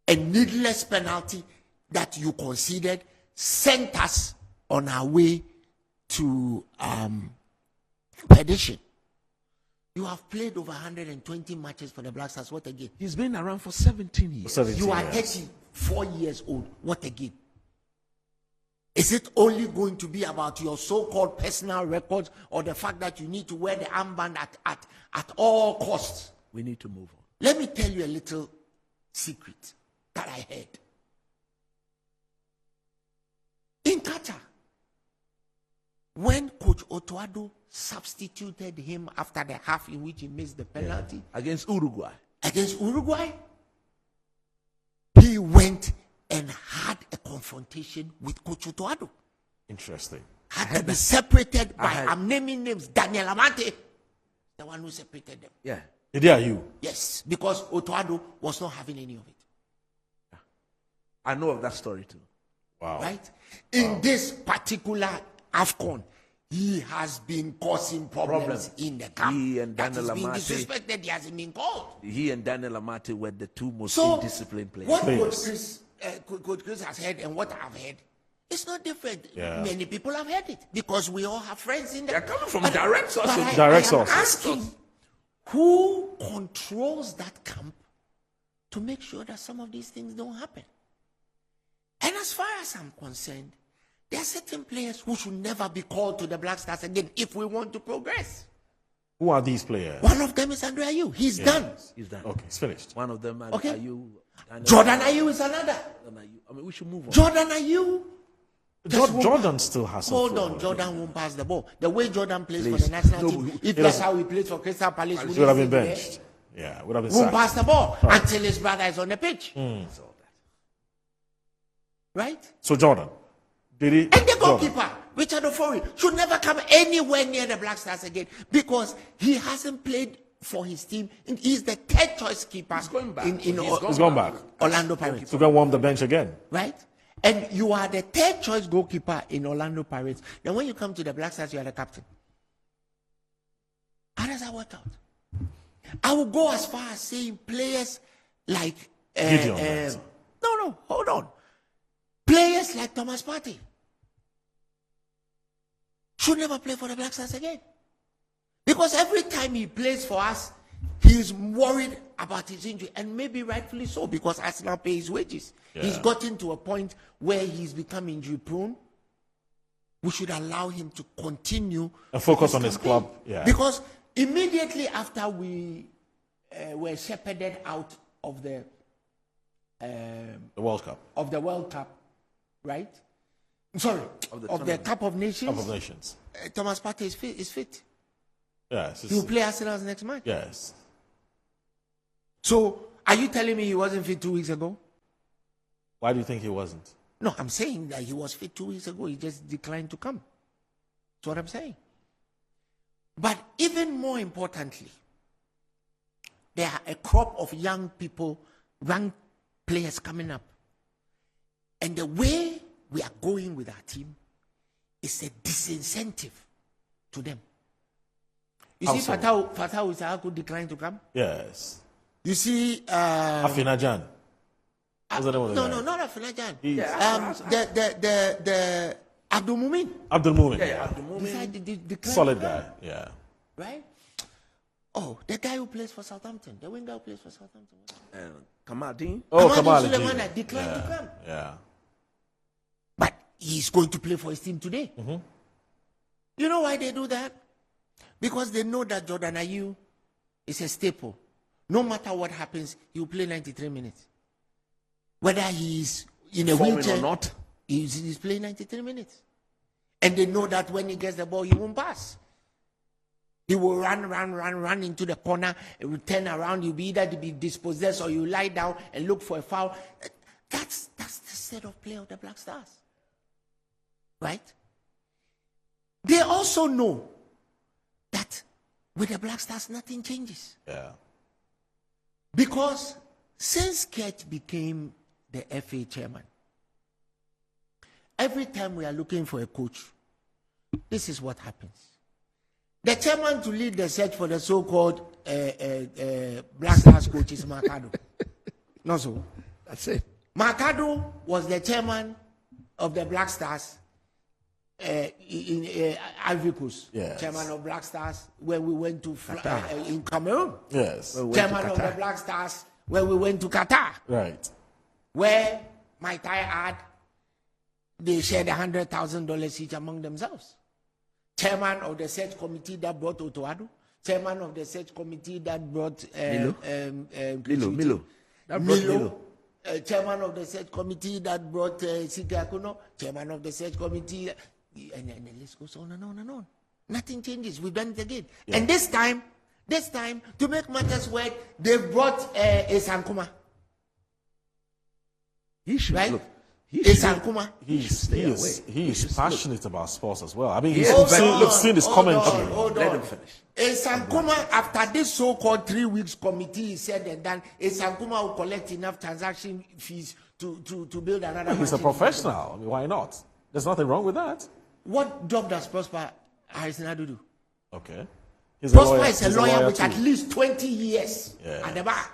A needless penalty that you conceded sent us on our way to perdition. You have played over 120 matches for the Black Stars. What again? He's been around for 17 years. You are 34 years old. What again? Is it only going to be about your so-called personal records or the fact that you need to wear the armband at all costs? We need to move on. Let me tell you a little secret that I heard. In Qatar, when Coach Otoado substituted him after the half in which he missed the penalty against Uruguay, he went and had a confrontation with Coach Otoado. Interesting. Had to be separated by, I'm naming names, Daniel Amante, the one who separated them. Yeah. Did are you? Yes, because Otoado was not having any of it. I know of that story too. Wow. Right? In this particular Afcon, he has been causing problems in the camp. He and Daniel Amate, Amate, disrespected, he hasn't been called. He and Daniel Amate were the two most indisciplined players. What Coach Chris has heard and what I've heard, it's not different. Yeah. Many people have heard it because we all have friends in there. They're coming from direct sources. I am asking, who controls that camp to make sure that some of these things don't happen? And as far as I'm concerned, there are certain players who should never be called to the Black Stars again if we want to progress. Who are these players? One of them is Andre Ayew. He's done. He's done. Okay, it's finished. One of them, Okay. Ayew. Jordan Ayew is another. I mean, we should move on. Jordan Ayew. Jordan still has some Hold on, Jordan won't pass the ball. The way Jordan plays for the national team, if that's how he plays for Crystal Palace, he would have been benched. Yeah, would have been won't sacked. pass the ball until his brother is on the pitch. Right? So Jordan, did he? And the goalkeeper, Richard Ofori, should never come anywhere near the Black Stars again because he hasn't played for his team. He's the third choice keeper. He's going back. He's gone back. Orlando Pirates. So go warm the bench again. Right? And you are the third choice goalkeeper in Orlando Pirates. Then when you come to the Black Stars, you are the captain. How does that work out? I will go as far as saying players like Gideon. No, hold on. Players like Thomas Partey should never play for the Black Stars again. Because every time he plays for us, he is worried about his injury, and maybe rightfully so, because Arsenal pays his wages. Yeah. He's gotten to a point where he's become injury prone. We should allow him to continue and focus on his club. Yeah. Because immediately after we were shepherded out of the the World Cup. Of the World Cup, right? Sorry, of the Cup of Nations. Cup of Nations. Thomas Partey is fit. Yes. He will play Arsenal's next match. Yes. So, are you telling me he wasn't fit 2 weeks ago? Why do you think he wasn't? No, I'm saying that he was fit 2 weeks ago. He just declined to come. That's what I'm saying. But even more importantly, there are a crop of young people, young players coming up. And the way we are going with our team is a disincentive to them. You see, Fatau Isaaku declined to come? Yes. You see... Afinajan. No, not Afinajan. The Abdul Mumin. Abdul Mumin. Yeah, Abdul Mumin. Solid guy. Yeah. Right? Oh, the guy who plays for Southampton. The winger who plays for Southampton. Kamaldeen. Oh, Kamaldeen Sulemana declined to come. Yeah. But he's going to play for his team today. Mm-hmm. You know why they do that? Because they know that Jordan Ayew is a staple. No matter what happens, he will play 93 minutes. Whether he's in a wheelchair or not, he's playing 93 minutes. And they know that when he gets the ball, he won't pass. He will run into the corner, it will turn around, you'll be either to be dispossessed or you lie down and look for a foul. That's the set of play of the Black Stars. Right? They also know that with the Black Stars, nothing changes. Yeah. Because since Kurt became the FA chairman, every time we are looking for a coach, this is what happens. The chairman to lead the search for the so-called Black Stars coach is Mercado. Not so. That's it. Mercado was the chairman of the Black Stars in Ivory Coast. Yes. Chairman of Black Stars when we went to in Cameroon. Yes. Chairman of the Black Stars when we went to Qatar. Right. Where might I add, they shared $100,000 each among themselves. Chairman of the search committee that brought Otoado. Chairman of the search committee that brought Milo. Chairman of the search committee that brought Sigakuno. Chairman of the search committee, and the list goes on and on and on. Nothing changes. We've done it again. Yeah. And this time, to make matters worse, they've brought Esankuma. He should right? Look. He's passionate about sports as well. I mean, you've seen his commentary. Let him finish. Esankuma, after this so-called 3 weeks committee is said and done, Esankuma will collect enough transaction fees to build another. He's a professional. I mean, why not? There's nothing wrong with that. What job does Prosper Harrison do? Okay. Prosper is a lawyer with at least 20 years at the bar.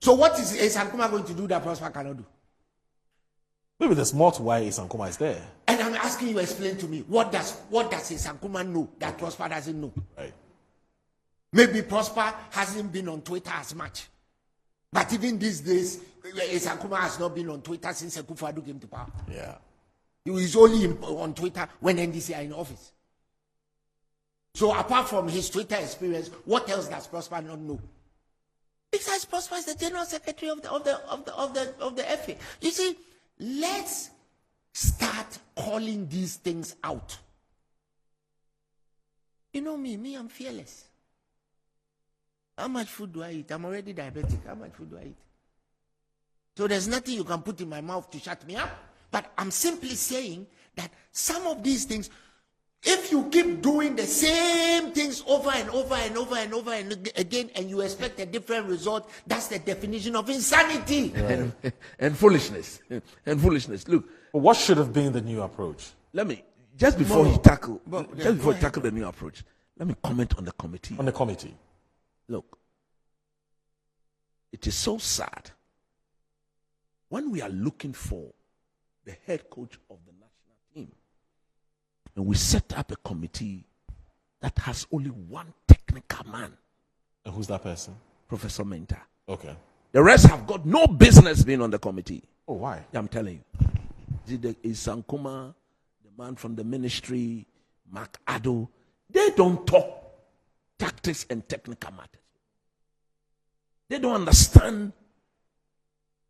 So what is Esankuma going to do that Prosper cannot do? Maybe there's more to why Isankuma is there. And I'm asking you to explain to me, what does Isankuma know that Prosper doesn't know? Right. Maybe Prosper hasn't been on Twitter as much. But even these days, Isankuma has not been on Twitter since Akufo-Addo came to power. Yeah. He was only on Twitter when NDC are in office. So apart from his Twitter experience, what else does Prosper not know? Besides, Prosper is the General Secretary of the FA. You see, let's start calling these things out. You know me, I'm fearless. How much food do I eat? I'm already diabetic. How much food do I eat? So there's nothing you can put in my mouth to shut me up. But I'm simply saying that some of these things, if you keep doing the same things over and over and over and over and again, and you expect a different result, that's the definition of insanity. And foolishness. And foolishness. Look. What should have been the new approach? Let me, just before he tackle the new approach, let me comment on the committee. On the committee. Look, it is so sad when we are looking for the head coach of the national team, and we set up a committee that has only one technical man. And who's that person? Professor Menta. Okay. The rest have got no business being on the committee. Oh, why? Yeah, I'm telling you. Isankuma, the man from the ministry, Mark Addo, they don't talk tactics and technical matters. They don't understand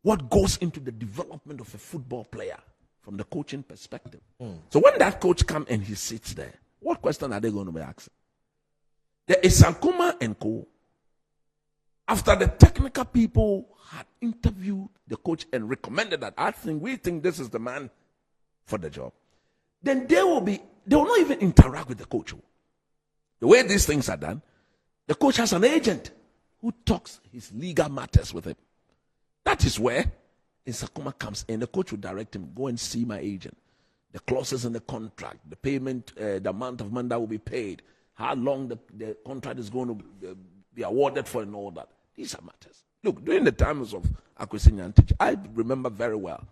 what goes into the development of a football player from the coaching perspective. So when that coach comes and he sits there, what question are they going to be asking? There is Sankuma and Co. After the technical people had interviewed the coach and recommended that, we think this is the man for the job, then they will not even interact with the coach. The way these things are done, the coach has an agent who talks his legal matters with him. That is where Nsakuma comes in. The coach will direct him, go and see my agent. The clauses in the contract, the payment, the amount of money that will be paid, how long the contract is going to be awarded for and all that. These are matters. Look, during the times of Akwesi Nyantakyi, I remember very well.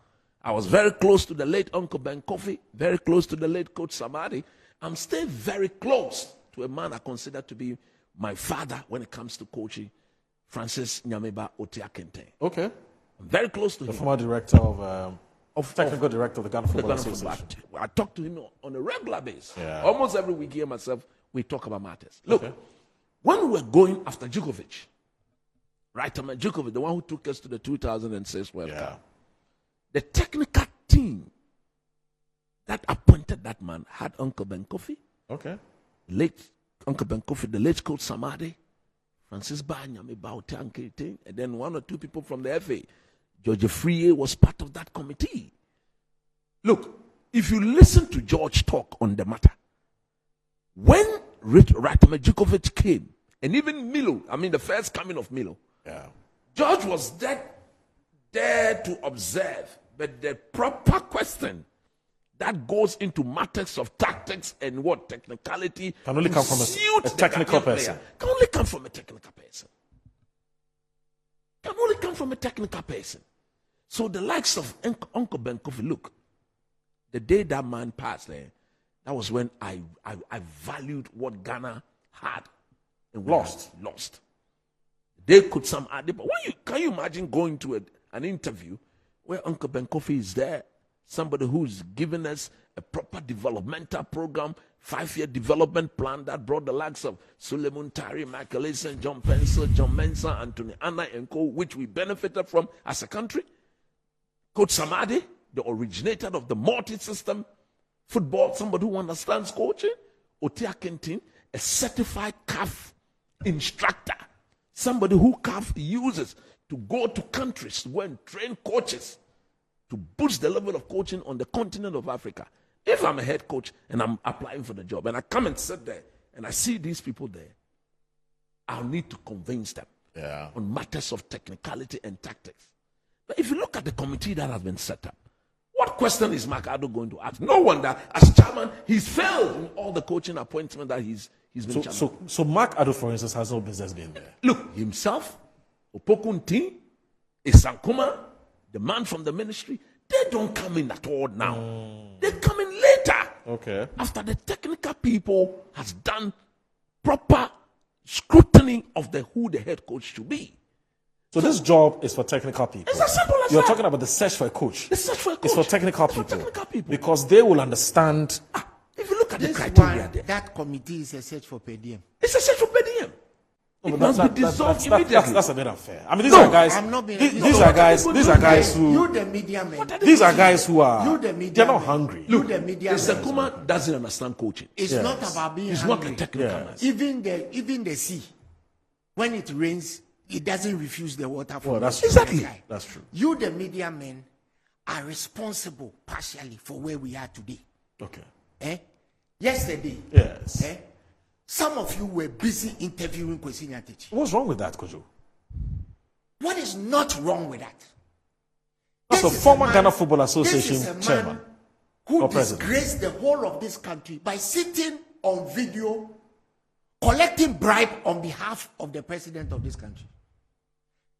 I was very close to the late Uncle Ben Kofi, very close to the late Coach Samadi. I'm still very close to a man I consider to be my father when it comes to coaching, Francis Nyameba Otiakente. Okay. I'm very close to him. The former director of technical director of the Ghana Football Association. I talk to him on a regular basis. Yeah. Almost every week here myself, we talk about matters. Look, when we were going after Djokovic, Djokovic, the one who took us to the 2006 World Cup, the technical team that appointed that man had Uncle Ben Kofi. Okay. Late Uncle Ben Kofi, the late Coach Samadi, Francis Banyame Bautiankete, and then one or two people from the FA. George Friye was part of that committee. Look, if you listen to George talk on the matter, when Ratama Djokovic came, and even Milo, the first coming of Milo, George was there to observe, but the proper question that goes into matters of tactics and what technicality can only come from a technical person. Can only come from a technical person. Can only come from a technical person. So the likes of Uncle Ben Kofi, look, the day that man passed there, that was when I valued what Ghana had and lost. They could some add it, but can you imagine going to an interview where Uncle Ben Kofi is there, somebody who's given us a proper developmental program, 5-year development plan that brought the likes of Suleiman Tari, Michael Eason, John Pencil, John Mensah, Anthony Anna, and co., which we benefited from as a country. Coach Samadi, the originator of the multi-system football, somebody who understands coaching. Otia Kentin, a certified CAF instructor, somebody who CAF uses to go to countries to go and train coaches to boost the level of coaching on the continent of Africa. If I'm a head coach and I'm applying for the job and I come and sit there and I see these people there, I'll need to convince them on matters of technicality and tactics. But if you look at the committee that has been set up, what question is Mark Ado going to ask? No wonder, as chairman, he's failed in all the coaching appointments that he's been chairman. So Mark Ado, for instance, has no business being there. Look, himself, Opokunti, Isankuma, the man from the ministry, they don't come in at all now. They come in later. Okay. After the technical people has done proper scrutiny of who the head coach should be. So this job is for technical people. It's as simple as You're that. talking about the search for a coach. The search for a coach. It's for technical It's people. For technical people. Because they will understand. If you look at the This criteria one, there, that committee is a search for per diem. it's a search for per diem. No, It but must be dissolved immediately. That's a bit unfair. I mean, these are guys. I'm not being. These are guys who. You the media man. These are guys who are. You the media They're not man. hungry. You the media man. Kuma doesn't understand coaching. It's not about being He's hungry. not a technical man. Even the sea, when it rains, it doesn't refuse the water from That's the true. sky. That's true. You, the media men, are responsible partially for where we are today. Okay. Yesterday, Yes. some of you were busy interviewing Kwesi Nyantakyi. What's wrong with that, Kojo? What is not wrong with that? That's This a is former man- Ghana Football this Association is a man chairman who or president. disgraced the whole of this country by sitting on video, collecting bribe on behalf of the president of this country,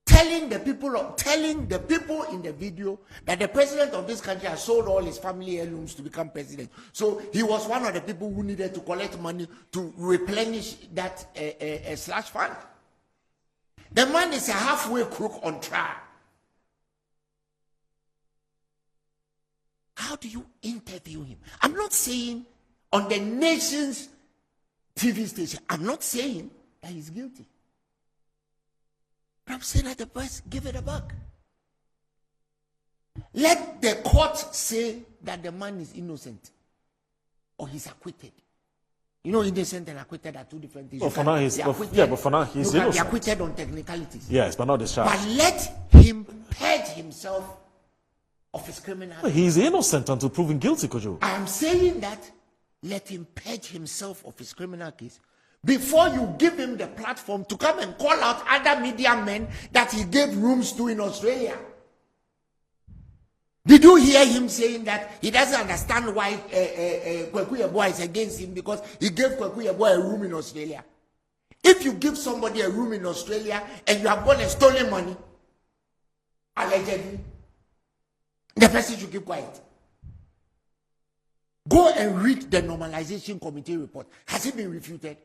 telling the people in the video that the president of this country has sold all his family heirlooms to become president. So he was one of the people who needed to collect money to replenish that slush fund. The man is a halfway crook on trial. How do you interview him? I'm not saying on the nation's TV station, I'm not saying that he's guilty. But I'm saying that the press give it a buck. let the court say that the man is innocent or he's acquitted. You know, innocent and acquitted are two different things. Well, for now, he's innocent. Be acquitted on technicalities. Yes, but not discharged. But let him purge himself of his criminal. Well, he's innocent until proven guilty, Kojo. I am saying that let him purge himself of his criminal case before you give him the platform to come and call out other media men that he gave rooms to in Australia. Did you hear him saying that he doesn't understand why Kweku Yeboah is against him because he gave Kweku Yeboah a room in Australia? If you give somebody a room in Australia and you have gone and stolen money, allegedly, the person should keep quiet. Go and read the normalization committee report. Has it been refuted?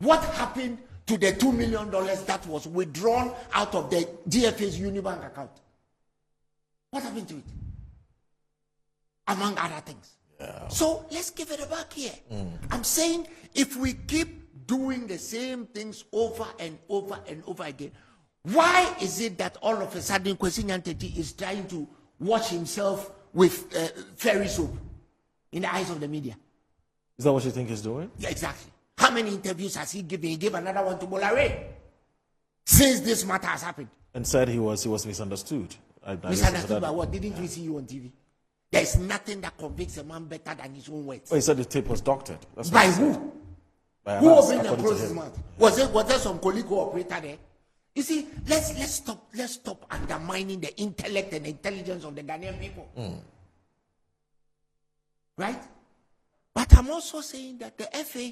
What happened to the $2 million that was withdrawn out of the GFA's Unibank account? What happened to it? Among other things. Yeah. So let's give it a back here. I'm saying if we keep doing the same things over and over and over again, why is it that all of a sudden Kwesi Nyantakyi is trying to wash himself with fairy soap in the eyes of the media? Is that what you think he's doing? Yeah, exactly. How many interviews has he given? He gave another one to Bolare since this matter has happened. And said he was misunderstood. Misunderstood by what? Didn't we see you on TV? There is nothing that convicts a man better than his own words. Well, he said the tape was doctored. That's by who? By who opened and closed his mouth? Was there some Coleco operator there? You see, let's stop undermining the intellect and intelligence of the Ghanaian people. Right? But I'm also saying that the FA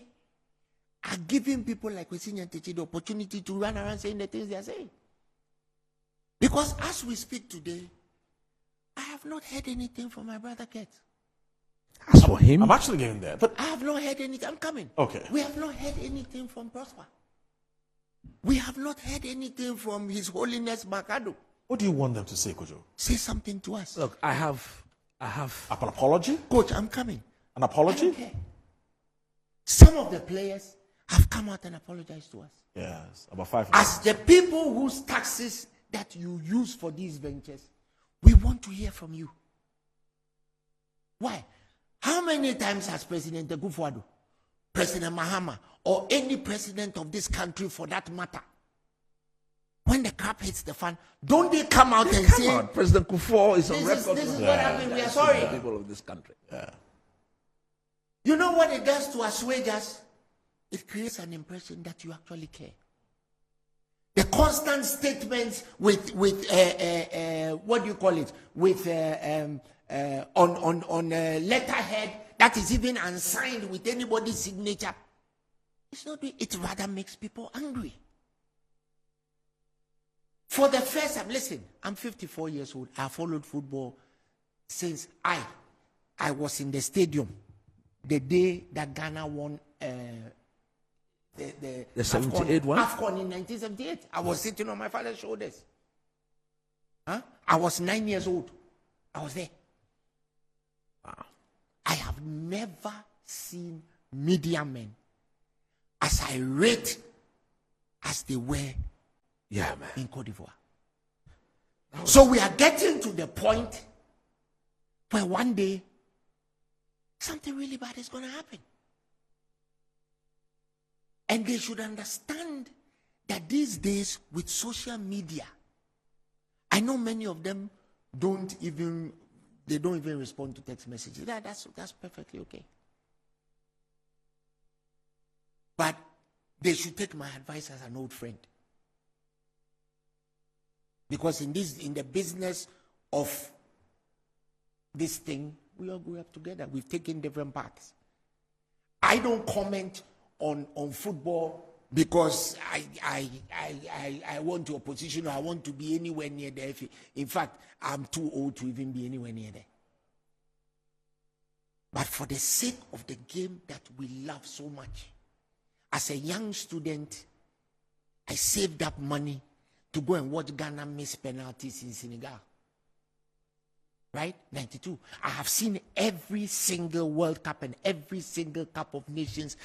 are giving people like Kwesi Nyantakyi the opportunity to run around saying the things they are saying. Because as we speak today, I have not heard anything from my brother Kurt. As for him, I'm actually getting there. But I have not heard anything. I'm coming. Okay. We have not heard anything from Prosper. We have not heard anything from His Holiness Makado. What do you want them to say, Kojo? Say something to us. Look, I have an apology? Coach, I'm coming. An apology? I don't care. Some of the players have come out and apologized to us. Yes, about 5 As the people whose taxes that you use for these ventures, we want to hear from you. Why? How many times has President Akufo-Addo, President Mahama, or any president of this country for that matter, when the crap hits the fan, don't they come out and say, President Kufuor is on record? This is what happened. We are sorry. The people of this country. Yeah. You know what it does to assuage us? It creates an impression that you actually care. The constant statements with what do you call it? With on letterhead that is even unsigned with anybody's signature. It's not. It rather makes people angry. For the first time, listen, I'm 54 years old. I followed football since I was in the stadium the day that Ghana won the 78 one? Afcon in 1978. I was sitting on my father's shoulders. I was 9 years old. I was there. Wow. I have never seen media men as irate as they were in Cote d'Ivoire. So we are getting to the point where one day something really bad is going to happen. And they should understand that these days with social media, I know many of them don't even respond to text messages. That's perfectly okay. But they should take my advice as an old friend. Because in the business of this thing, we all grew up together. We've taken different paths. I don't comment on football because I want to opposition or I want to be anywhere near there. In fact, I'm too old to even be anywhere near there. But for the sake of the game that we love so much, as a young student, I saved up money to go and watch Ghana miss penalties in Senegal. Right? 92. I have seen every single World Cup and every single Cup of Nations,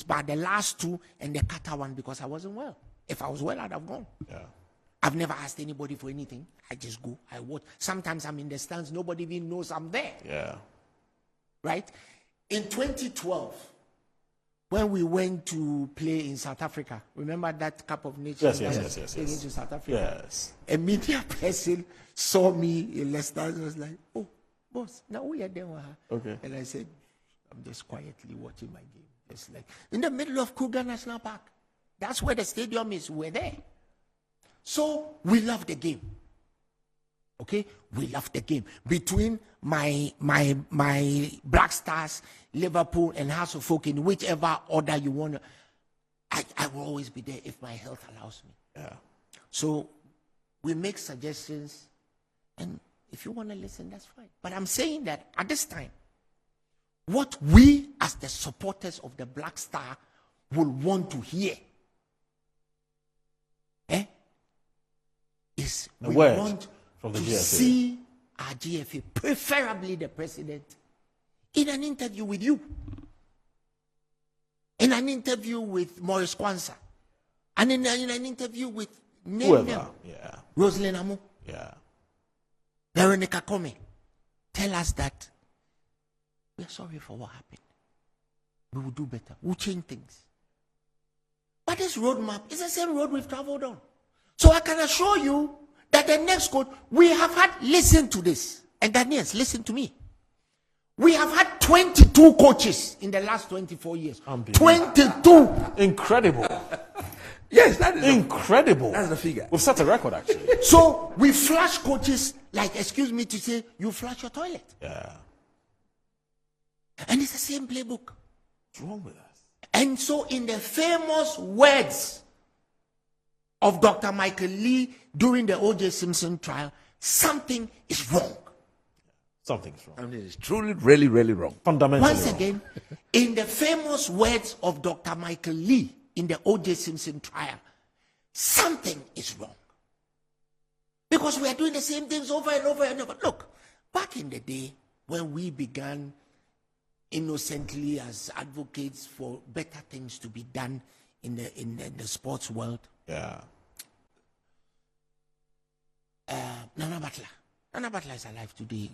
but the last two and the Qatar one because I wasn't well. If I was well, I'd have gone. Yeah. I've never asked anybody for anything. I just go, I watch. Sometimes I'm in the stands, nobody even knows I'm there. Yeah. Right? In 2012, when we went to play in South Africa, remember that Cup of Nations? Yes. Into South Africa. Yes. A media person saw me in the stands and was like, oh, boss, now we are there. Okay. And I said, I'm just quietly watching my game. It's like in the middle of Kruger National Park. That's where the stadium is. We're there. So we love the game. Okay? We love the game. Between my Black Stars, Liverpool, and House of Folk, in whichever order you want to, I will always be there if my health allows me. Yeah. So we make suggestions, and if you want to listen, that's fine. But I'm saying that at this time, what we as the supporters of the Black Star will want to hear is we want from the to GFA. see our GFA, preferably the president, in an interview with you, in an interview with Maurice Kwanzaa, and in an interview with Whoever. Yeah. Rosalind Amu, Veronica Kome, tell us that we're sorry for what happened. We will do better. We'll change things. But this roadmap is the same road we've traveled on. So I can assure you that the next coach, we have had, listen to this. And Ghanaians, listen to me. We have had 22 coaches in the last 24 years. 22. Incredible. Yes, that is incredible. That's the figure. We've set a record, actually. So we flush coaches like, excuse me to say, you flush your toilet. Yeah. And it's the same playbook. What's wrong with us? And so in the famous words of Dr. Michael Lee during the O.J. Simpson trial, something is wrong. Something's wrong. I mean, it's truly, really, really wrong. Fundamentally Once again, in the famous words of Dr. Michael Lee in the O.J. Simpson trial, something is wrong. Because we are doing the same things over and over and over. Look, back in the day when we began innocently as advocates for better things to be done in the sports world. Yeah. Nana Butler is alive today.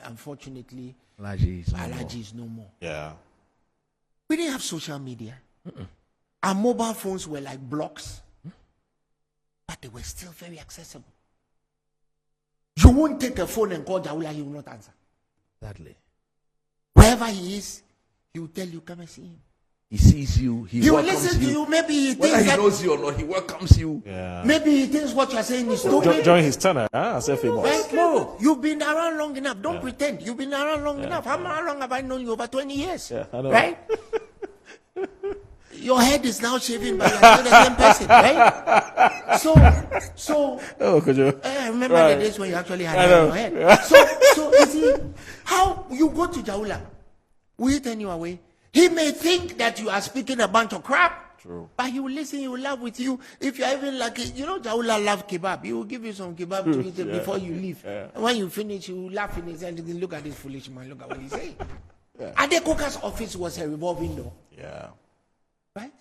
Unfortunately, Alaji is no more. Yeah. We didn't have social media. Our mobile phones were like blocks, but they were still very accessible. You won't take a phone and call Jaula, he will not answer. Exactly. Wherever he is, he will tell you, come and see him. He sees you. He will listen to you. Maybe he thinks whether he knows you or not, he welcomes you. Yeah. Maybe he thinks what you are saying is stupid. During his tenure as FA boss. Right? No, you've been around long enough. Don't pretend. You've been around long enough. How long have I known you? Over 20 years. Yeah, I know. Right? Your head is now shaven, but you're still the same person, right? So. Oh, could you? I remember the days when you actually had hair on your head. So you see, how you go to Jaula, will he turn you away? He may think that you are speaking a bunch of crap. True. But he will listen, he will laugh with you. If you're even lucky, Jaula love kebab. He will give you some kebab to eat before you leave. Yeah. And when you finish, you will laugh in his head and look at this foolish man, look at what he's saying. Adekoka's office was a revolving door. Yeah. Right?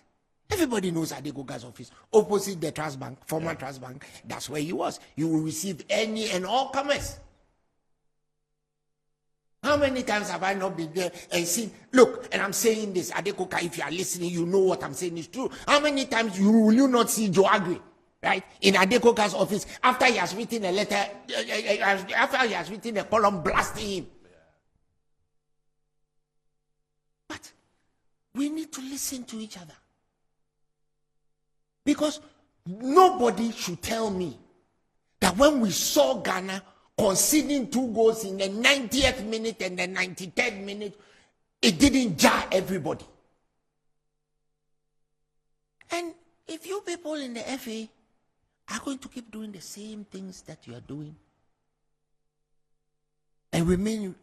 Everybody knows Adekoka's office. Opposite the Trust Bank, former Trust Bank, that's where he was. You will receive any and all comers. How many times have I not been there and seen? Look, and I'm saying this, Adekoka, if you are listening, you know what I'm saying is true. How many times will you not see Joe Agri, right, in Adekoka's office after he has written a letter, after he has written a column blasting him? But we need to listen to each other. Because nobody should tell me that when we saw Ghana conceding 2 goals in the 90th minute and the 93rd minute, it didn't jar everybody. And if you people in the FA are going to keep doing the same things that you are doing and remain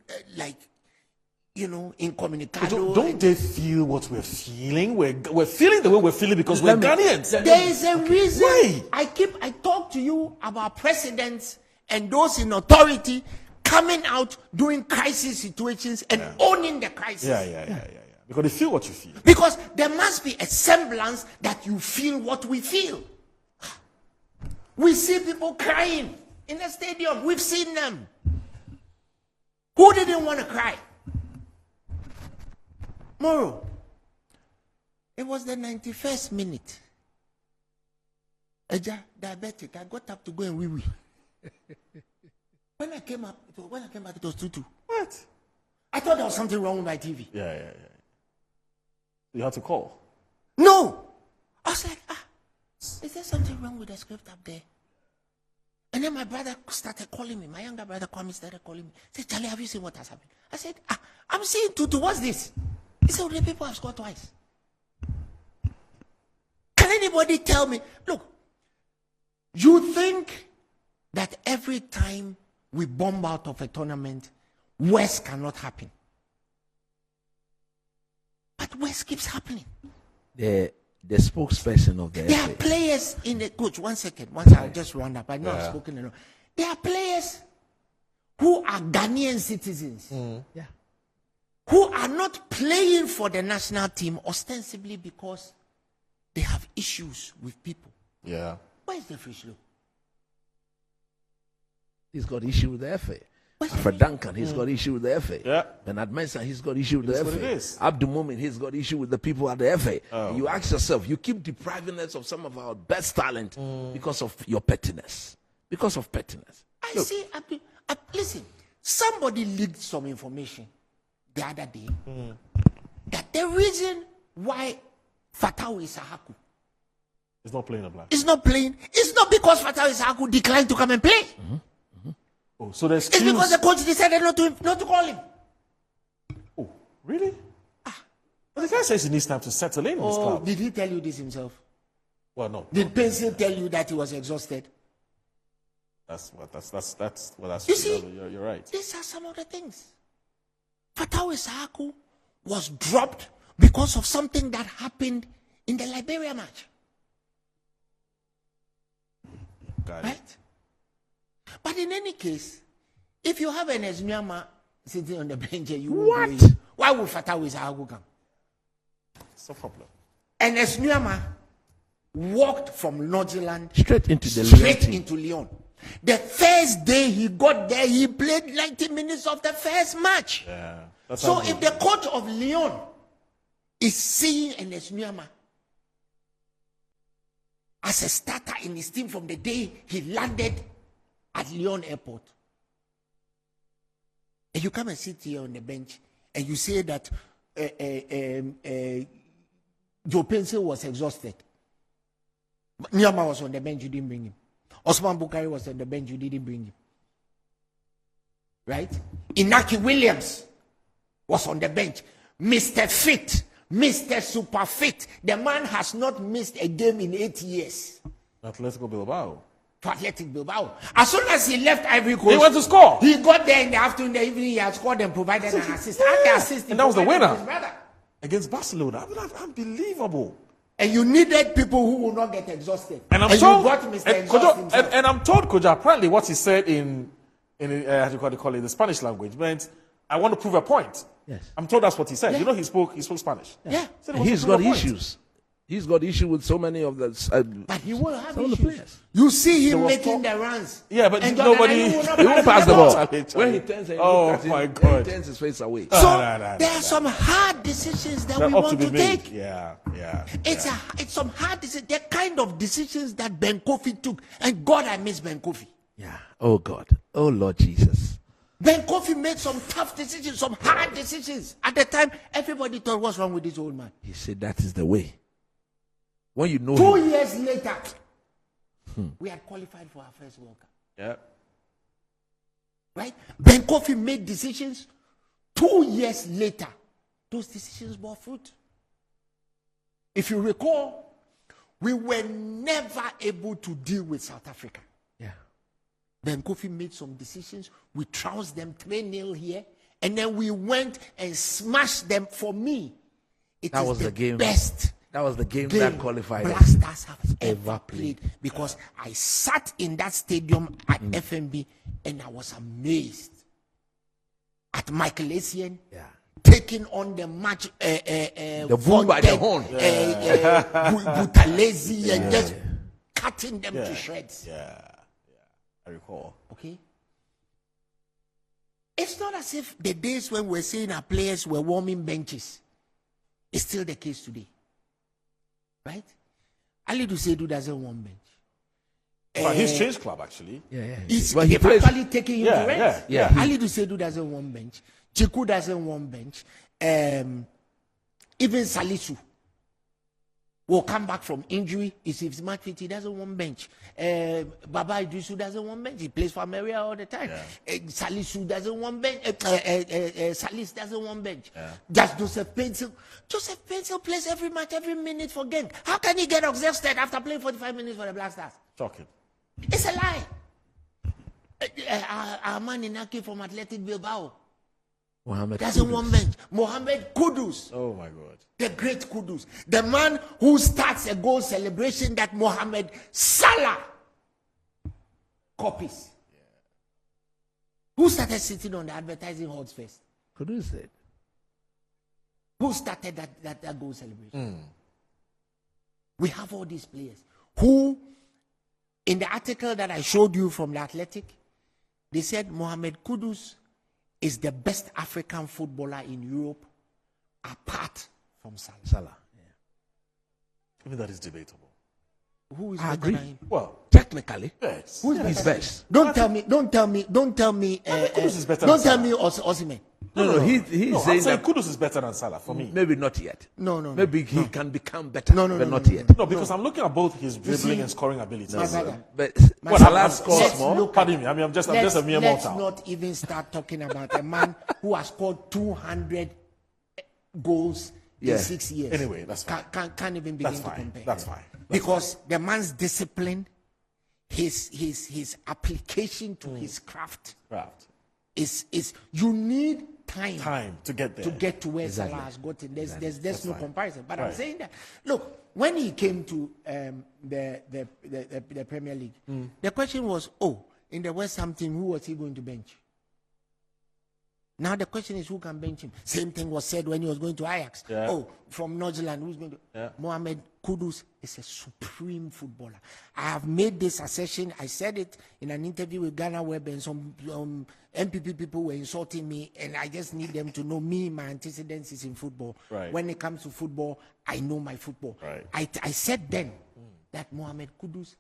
incommunicado. Don't they feel what we're feeling? We're feeling the way we're feeling because we're Ghanaians. There is a reason. Why? I talk to you about presidents and those in authority coming out during crisis situations and owning the crisis. Yeah. Because they feel what you feel. Because there must be a semblance that you feel what we feel. We see people crying in the stadium. We've seen them. Who didn't want to cry? Moro. It was the 91st minute. Eja, diabetic. I got up to go and wee-wee. When I came back, it was 2-2. What? I thought there was something wrong with my TV. Yeah. You had to call? No. I was like, is there something wrong with the script up there? And then my brother started calling me. My younger brother started calling me. He said, Charlie, have you seen what has happened? I said, I'm seeing 2-2. What's this? He said, the people have scored twice. Can anybody tell me? Look, you think that every time we bomb out of a tournament, worse cannot happen. But worse keeps happening. The spokesperson of the There FA. are players in the coach. 1 second. Once I'll just round up. I know I've spoken enough. There are players who are Ghanaian citizens. Yeah. Who are not playing for the national team ostensibly because they have issues with people. Yeah. Where is the fish look? He's got issue with the FA. Alfred Duncan, he's got issue with the FA. Yeah. Bernard Mensah, he's got issue with It is the what FA. it is. Abdul Mumin, he's got issue with the people at the FA. Oh. You ask yourself, you keep depriving us of some of our best talent because of your pettiness. Because of pettiness. I see. Listen, somebody leaked some information the other day that the reason why Fatawu Isahaku He's not playing a black. is not playing is not because Fatawu Isahaku declined to come and play. Oh, so there's It's because the coach decided not to call him. Oh, really? But the guy says he needs time to settle in his club. Did he tell you this himself? Well, no. Did Pencil tell you that he was exhausted? You see, you're right. These are some of the things. Fatawu Isahaku was dropped because of something that happened in the Liberia match. Got right? it. But in any case, if you have an Esmiama sitting on the bench, What? Why would Fatawu Isahaku come? It's a problem. And Esmiama walked from Nordjylland Straight into the Lyon team. into Lyon. The first day he got there, he played 90 minutes of the first match. Yeah. So if the coach of Lyon is seeing an Esmiama as a starter in his team from the day he landed at Lyon Airport, and you come and sit here on the bench and you say that Joe Pencil was exhausted, Nyama was on the bench, you didn't bring him. Osman Bukari was on the bench, you didn't bring him. Right? Inaki Williams was on the bench. Mr. Fit, Mr. Super Fit. The man has not missed a game in 8 years. Atletico Bilbao. To Athletic Bilbao. As soon as he left Ivory Coast, He went to score. He got there in the afternoon, the evening, he had scored and provided an assist. And the assist, And that was the provided winner. his brother. Against Barcelona. Unbelievable. And you needed people who will not get exhausted. And I'm you told, got Mr. and, Exhaust himself. and I'm told, Koja, apparently what he said in how do you call it, the Spanish language meant, I want to prove a point. Yes. I'm told that's what he said. Yeah. You know, he spoke Spanish. Yeah. He said he wants He's to prove got a point. issues. He's got issue with so many of the But he will have some of the issues. players. You see him There was making talk- the runs. Yeah, but And nobody. Jordan Ayew will not He won't pass the ball. ball. Charlie. When he turns and Oh, looks at my him, God. he turns his face away. So no, there are some hard decisions that That we ought want to to be made. take. Yeah. It's some hard decisions. The kind of decisions that Ben Kofi took. And God, I miss Ben Kofi. Yeah. Oh God. Oh Lord Jesus. Ben Kofi made some tough decisions, some hard decisions. At the time, everybody thought, what's wrong with this old man? He said that is the way. When you know 2 him, years later, we had qualified for our first World Cup. Yeah. Right? Ben Kofi made decisions. 2 years later, those decisions bore fruit. If you recall, we were never able to deal with South Africa. yeah. Ben Kofi made some decisions. We trounced them 3-0 here. And then we went and smashed them. For me, That is was the game. best That was the game game that qualified Black us. Stars have ever played. Because I sat in that stadium at FMB and I was amazed at Michael Essien taking on the match. The bull by the horn. Butalezi and just cutting them to shreds. Yeah, I recall. Okay. It's not as if the days when we're saying our players were warming benches. It's still the case today. Right? Ali Dusedu doesn't warm bench. But he's changed club, actually. He's Well, he plays- actually taking him to rest. yeah. Ali Dusedu doesn't warm bench. Chiku doesn't warm bench. Even Salisu will come back from injury. If he's match fit, he doesn't want bench. Baba Idrisu doesn't want bench. He plays for America all the time. Salisu doesn't want bench. Salis doesn't want bench. Just Joseph Pencil. Joseph Pencil plays every match, every minute for Genk. How can he get exhausted after playing 45 minutes for the Black Stars? Shocking. It's a lie. Our man Inaki from Athletic Bilbao Mohamed doesn't Kudus. want bench. Mohamed Kudus. Oh my God. The great Kudus. The man who starts a goal celebration that Mohamed Salah copies. Who started sitting on the advertising halls first? Kudus did. Who started that goal celebration? We have all these players who, in the article that I showed you from The Athletic, they said Mohamed Kudus is the best African footballer in Europe apart from Salah. Even that is debatable. Who is I better agree. than him? Well, technically, yes. Who is he's better? best. Don't tell me. Kudus is better Don't than tell me Osimhen. No, he's I'm saying saying that Kudus is better than Salah for me. maybe not yet. No. Maybe he can become better, but not yet. No, because I'm looking at both his dribbling and scoring abilities. My brother. But Well, Salah I'm scores let's more. look Pardon me. I mean, I'm just a mere Let's mortal. not even start talking about a man who has scored 200 goals in 6 years. Anyway, that's fine. Can't even begin That's to fine. compare. That's fine. Because the man's discipline, his application to his craft is you need time to get there. to get to where Exactly. Salah has gotten. There's That's no fine. comparison. But Right. I'm saying that look, when he came to the Premier League, the question was, in the West Ham team, who was he going to bench? Now the question is, who can bench him? Same thing was said when he was going to Ajax. Yeah. From Northern, who's going to? Yeah. Mohamed Kudus is a supreme footballer. I have made this assertion. I said it in an interview with Ghana Web, and some MPP people were insulting me, and I just need them to know me. My antecedents is in football. Right. When it comes to football, I know my football. Right. I said then that Mohamed Kudus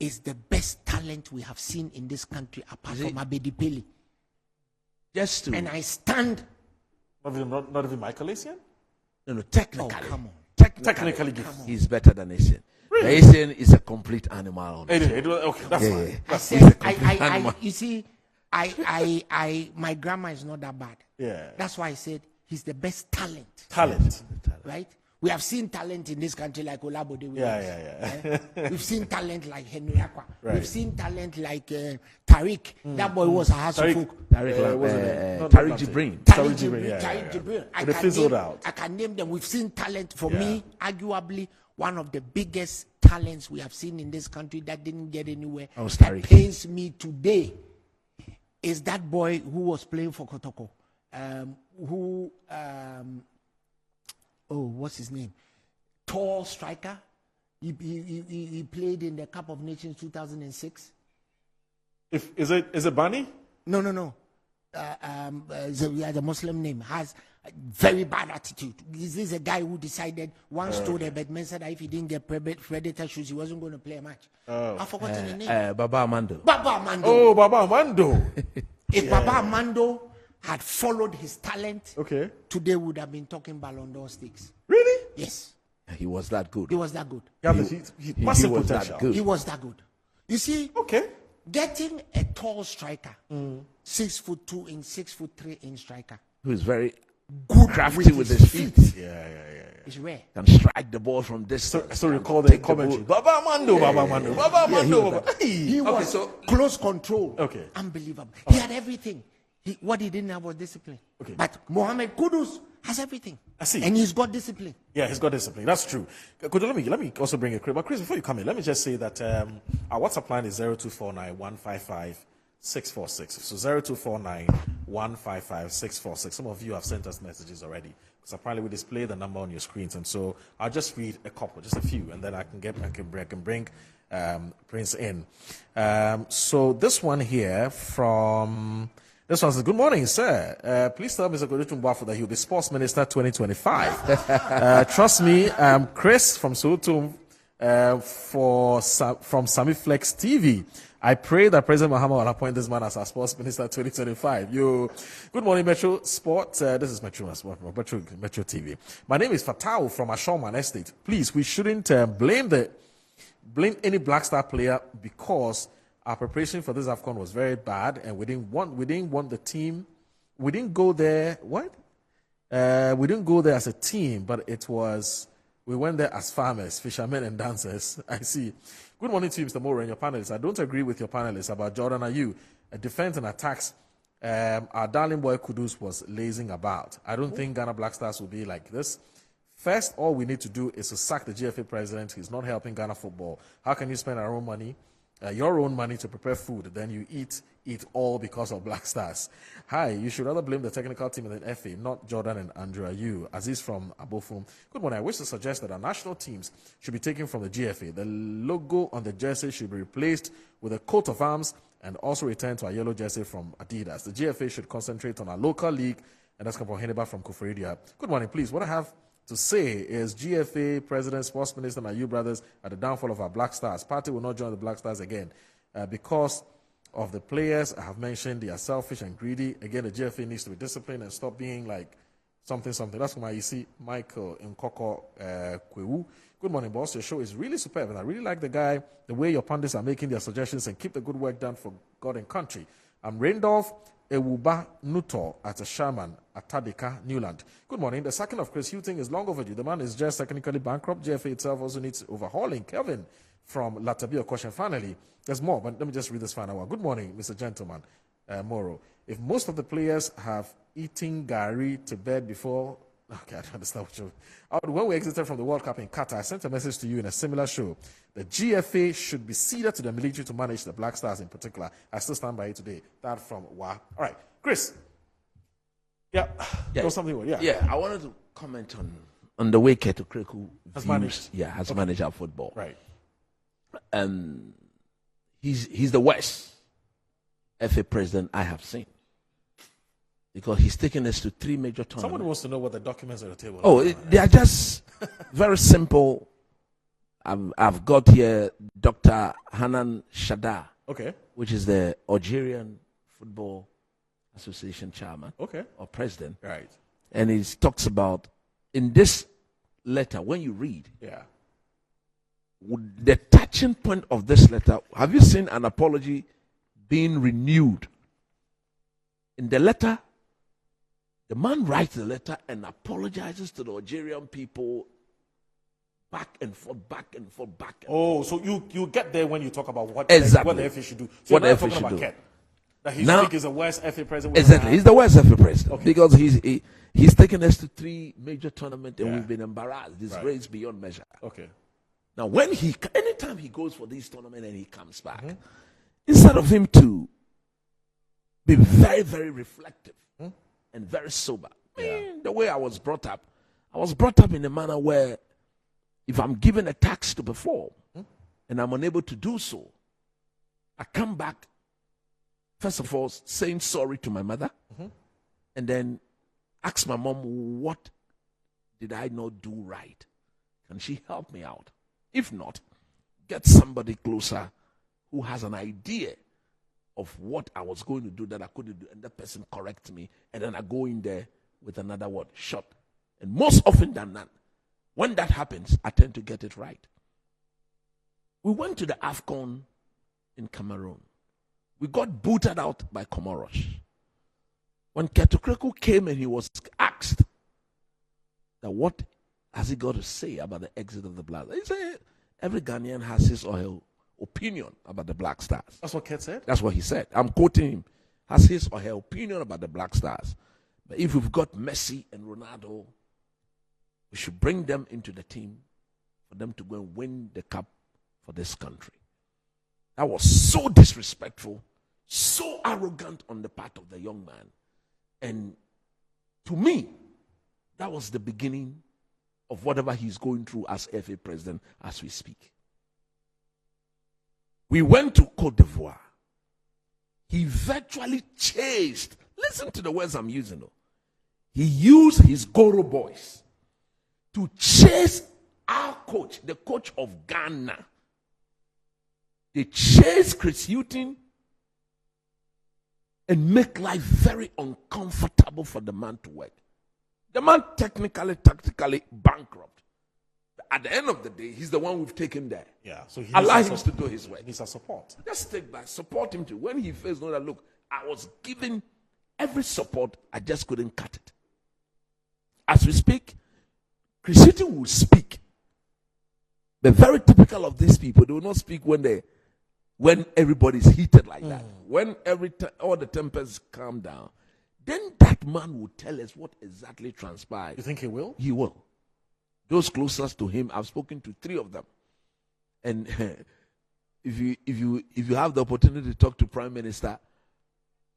is the best talent we have seen in this country apart from Abedi Pele. Just to And I stand. Not even Michael Essien? no, technically, Come on. Technically, he's better than Asian. Really? Asian is a complete animal. On Okay, that's fine. Yeah. I That's said, He's a complete I, animal. you see, my grammar is not that bad. Yeah. That's why I said he's the best talent. Talent. Right? We have seen talent in this country like Olabode Williams. Yeah. We've seen talent like Henry Akwa. Right. We've seen talent like Tariq. That boy was a Hasselhoek. Tariq Jibrin. Tariq Jibril, yeah, Jibril. But they fizzled out. I can name them. We've seen talent. For Yeah. me, arguably, one of the biggest talents we have seen in this country that didn't get anywhere. Oh, That Tariq. pains me today is that boy who was playing for Kotoko. What's his name? Tall striker. He played in the Cup of Nations 2006. Is it Bani? No. He has a Muslim name. Has a very bad attitude. This is a guy who decided once told a bedman said that if he didn't get predator shoes, he wasn't going to play a match. I've forgotten the name. Baba Amando. Baba Amando. Oh, Baba Amando. If Baba Amando had followed his talent, Okay. today we would have been talking Ballon d'Or stakes. Really? Yes. He was that good. He was that good. Yeah, He- but he massive was that potential. good. He was that good. You see, Okay. getting a tall striker, 6'2" in 6'3" in striker, Who's very good crafty with his feet. Yeah. is rare. Can strike the ball from distance. I still recall the Take commentary. ball. Baba Amando, Baba Amando, Baba Yeah, he Amando. was Baba. Hey. He was close control. Okay. Unbelievable. He had everything. What he didn't have was discipline. Okay. But Mohamed Kudus has everything. I see. And he's got discipline. Yeah, he's got discipline. That's true. Could let me also bring a Chris. But Chris, before you come in, let me just say that our WhatsApp line is 0249 155 646. So 0249 155 646. Some of you have sent us messages already, because apparently we display the number on your screens, and so I'll just read a couple, just a few, and then I can bring Prince in. So this one here this one says, good morning, sir. Please tell Mr. Kodetumbuafo that he'll be Sports Minister 2025. Trust me, Chris from Sotum from Sami Flex TV. I pray that President Mahama will appoint this man as our Sports Minister 2025. Good morning, Metro Sport. This is Metro TV. My name is Fatau from Ashoman Estate. Please, we shouldn't blame any Black Star player, because our preparation for this Afcon was very bad, and we didn't want the team. We didn't go there. What? We didn't go there as a team, but we went there as farmers, fishermen, and dancers. I see. Good morning to you, Mr. Moore, and your panelists. I don't agree with your panelists about Jordan Ayew. Defense and attacks. Our darling boy Kudus was lazing about. I don't think Ghana Black Stars will be like this. First, all we need to do is to sack the GFA president. He's not helping Ghana football. How can you spend our own money, your own money, to prepare food, then you eat all because of Black Stars? Hi, you should rather blame the technical team in the FA, not Jordan and Andrew Ayew. Aziz from Abofum. Good morning. I wish to suggest that our national teams should be taken from the GFA. The logo on the jersey should be replaced with a coat of arms, and also return to our yellow jersey from Adidas. The GFA should concentrate on our local league, and that's come from Heneba from Kufuridia. Good morning, please. What I have to say is GFA President, Sports Minister, and Ayew brothers are the downfall of our Black Stars. Party will not join the Black Stars again because of the players I have mentioned. They are selfish and greedy. Again, the GFA needs to be disciplined and stop being like something. That's why you see Michael Nkoko Kwewu. Good morning, boss. Your show is really superb, and I really like the way your pundits are making their suggestions, and keep the good work done for God and country. I'm Randolph Ewuba Nuto at a Sherman at Tadika, Newland. Good morning. The sacking of Chris Hughton is long overdue. The man is just technically bankrupt. GFA itself also needs overhauling. Kevin from Latabia question. Finally, there's more, but let me just read this final one. Good morning, Mr. Gentleman Moro. If most of the players have eaten gari to bed before, okay, I don't understand what you're. When we exited from the World Cup in Qatar, I sent a message to you in a similar show. The GFA should be ceded to the military to manage the Black Stars in particular. I still stand by it today. That from Wa. All right, Chris. Yeah. Something. Yeah. I wanted to comment on the way Keto Kreku has managed. Yeah, has managed our football. Right. He's the worst FA president I have seen, because he's taken us to 3 major tournaments. Someone wants to know what the documents on the table are. Oh, they are just very simple. I've got here Dr. Hanan Shada, which is the Algerian Football Association chairman or president. Right. And he talks about, in this letter, when you read, the touching point of this letter, have you seen an apology being renewed? In the letter, the man writes the letter and apologizes to the Algerian people back and forth. So you get there when you talk about what exactly what the FA should do. So what you're the FA talking should about do. Ken, that he think is the worst FA president. Exactly, he's the worst FA president because he's taken us to 3 major tournaments and we've been embarrassed, disgraced beyond measure. Okay. Now, anytime he goes for these tournaments and he comes back, instead of him to be very, very reflective and very sober, the way I was brought up in a manner where if I'm given a task to perform and I'm unable to do so, I come back, first of all, saying sorry to my mother, and then ask my mom, what did I not do right? Can she help me out? If not, get somebody closer who has an idea of what I was going to do that I couldn't do, and that person corrects me, and then I go in there with another shot. And most often than not, when that happens, I tend to get it right. We went to the Afcon in Cameroon. We got booted out by Comoros. When Ketokreku came and he was asked that what has he got to say about the exit of the Black Stars? He said every Ghanaian has his or her opinion about the Black Stars. That's what Ket said? That's what he said. I'm quoting him. Has his or her opinion about the Black Stars. But if we've got Messi and Ronaldo, we should bring them into the team for them to go and win the cup for this country. That was so disrespectful, So arrogant on the part of the young man. And to me, that was the beginning of whatever he's going through as FA president as we speak. We went to Cote d'Ivoire. He virtually chased. Listen to the words I'm using. Though. He used his Goro boys to chase our coach, the coach of Ghana. They chased Chris Hughton and make life very uncomfortable for the man to work. The man technically, tactically bankrupt. At the end of the day, he's the one we've taken there. Yeah, so he allow him to do his work. He needs our support. Just take back, support him too. When he first know that, look, I was given every support, I just couldn't cut it. As we speak, Christianity will speak. But very typical of these people, they will not speak when everybody's heated like that. When all the tempers calm down, then that man will tell us what exactly transpired. You think he will? He will. Those closest to him, I've spoken to 3 of them. And if you have the opportunity to talk to Prime Minister,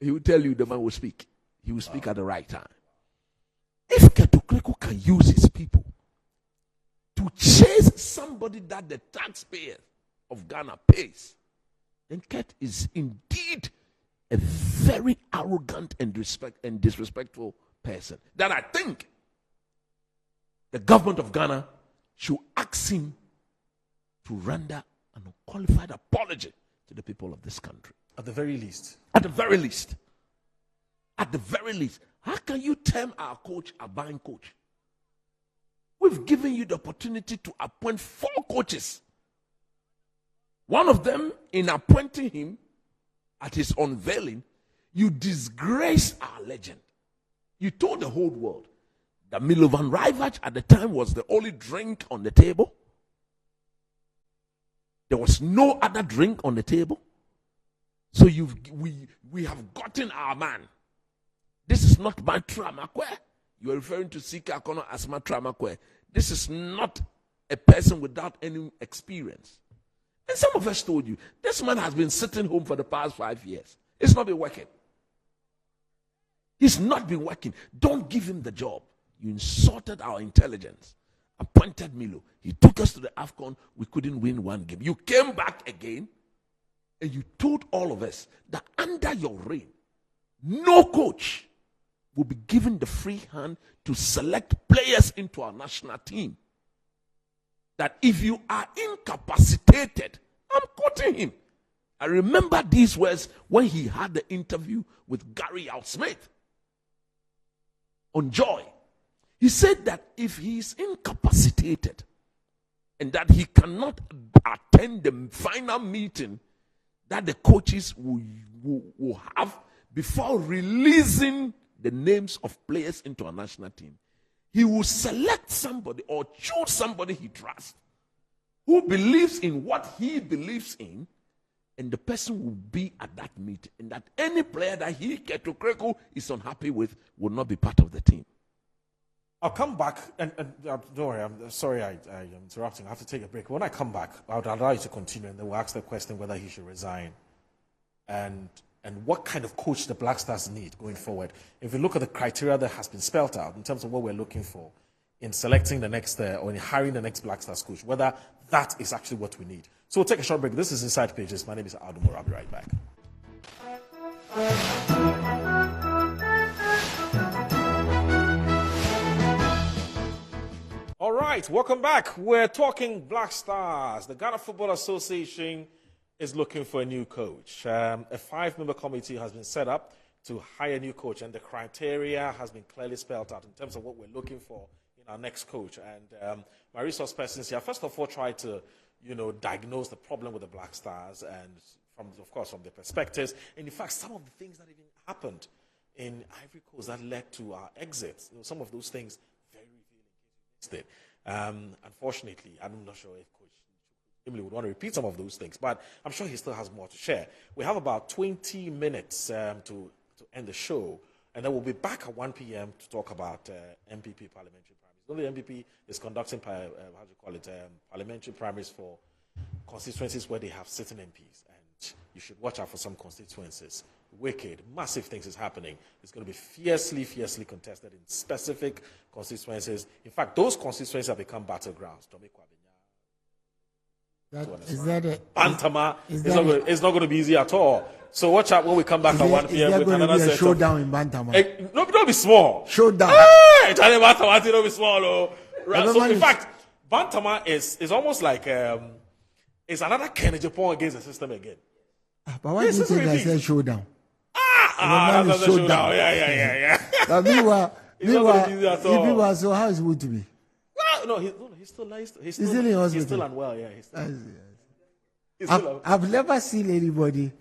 he will tell you the man will speak. He will speak at the right time. If Ketukreko can use his people to chase somebody that the taxpayer of Ghana pays, then Ket is indeed a very arrogant and disrespectful person that I think the government of Ghana should ask him to render an unqualified apology to the people of this country. At the very least. At the very least. At the very least. How can you term our coach a buying coach? We've given you the opportunity to appoint 4 coaches. One of them, in appointing him at his unveiling, you disgraced our legend. You told the whole world that Milovan Rajvac at the time was the only drink on the table. There was no other drink on the table. So we have gotten our man. This is not Matra Makwe. You are referring to Sika Akono as Matra Makwe. This is not a person without any experience. And some of us told you, this man has been sitting home for the past 5 years. It's not been working. He's not been working. Don't give him the job. You insulted our intelligence. Appointed Milo. He took us to the Afcon. We couldn't win 1 game. You came back again and you told all of us that under your reign, no coach will be given the free hand to select players into our national team. That if you are incapacitated, I'm quoting him. I remember these words when he had the interview with Gary Outsmith on Joy. He said that if he is incapacitated and that he cannot attend the final meeting that the coaches will have before releasing the names of players into a national team, he will select somebody or choose somebody he trusts who believes in what he believes in, and the person will be at that meeting, and that any player that he, Ketukreko, is unhappy with will not be part of the team. I'll come back, and don't worry, I'm sorry I'm interrupting. I have to take a break. When I come back, I would allow you to continue, and then we'll ask the question whether he should resign. And what kind of coach the Black Stars need going forward. If you look at the criteria that has been spelled out in terms of what we're looking for in selecting the next or in hiring the next Black Stars coach, whether that is actually what we need. So we'll take a short break. This is Inside Pages. My name is Audumor. I'll be right back. All right, welcome back. We're talking Black Stars. The Ghana Football Association is looking for a new coach. A 5-member committee has been set up to hire a new coach, and the criteria has been clearly spelled out in terms of what we're looking for in our next coach. And my resource persons here, first of all, try to, diagnose the problem with the Black Stars, and from the perspectives, and in fact, some of the things that even happened in Ivory Coast that led to our exit. Some of those things very revealing. Unfortunately, I'm not sure if Coach Emily would want to repeat some of those things, but I'm sure he still has more to share. We have about 20 minutes to end the show, and then we'll be back at 1 p.m. to talk about MPP parliamentary primaries. The MPP is conducting parliamentary primaries for constituencies where they have sitting MPs. And you should watch out for some constituencies. Wicked, massive things is happening. It's going to be fiercely contested in specific constituencies. In fact, those constituencies have become battlegrounds. Bantama it's not going to be easy at all. So watch out when we come back at 1 p.m. with another set showdown in Bantama. No, don't be small. Showdown. Hey, Bantama, don't be small. Oh. Right. So in fact, Bantama is almost like it's another Kennedy Japan against the system again. But why do you think I said showdown? That's a showdown. Yeah. But meanwhile, so how is it going to be? No, he's still in hospital. He's still unwell, yeah. I've never seen anybody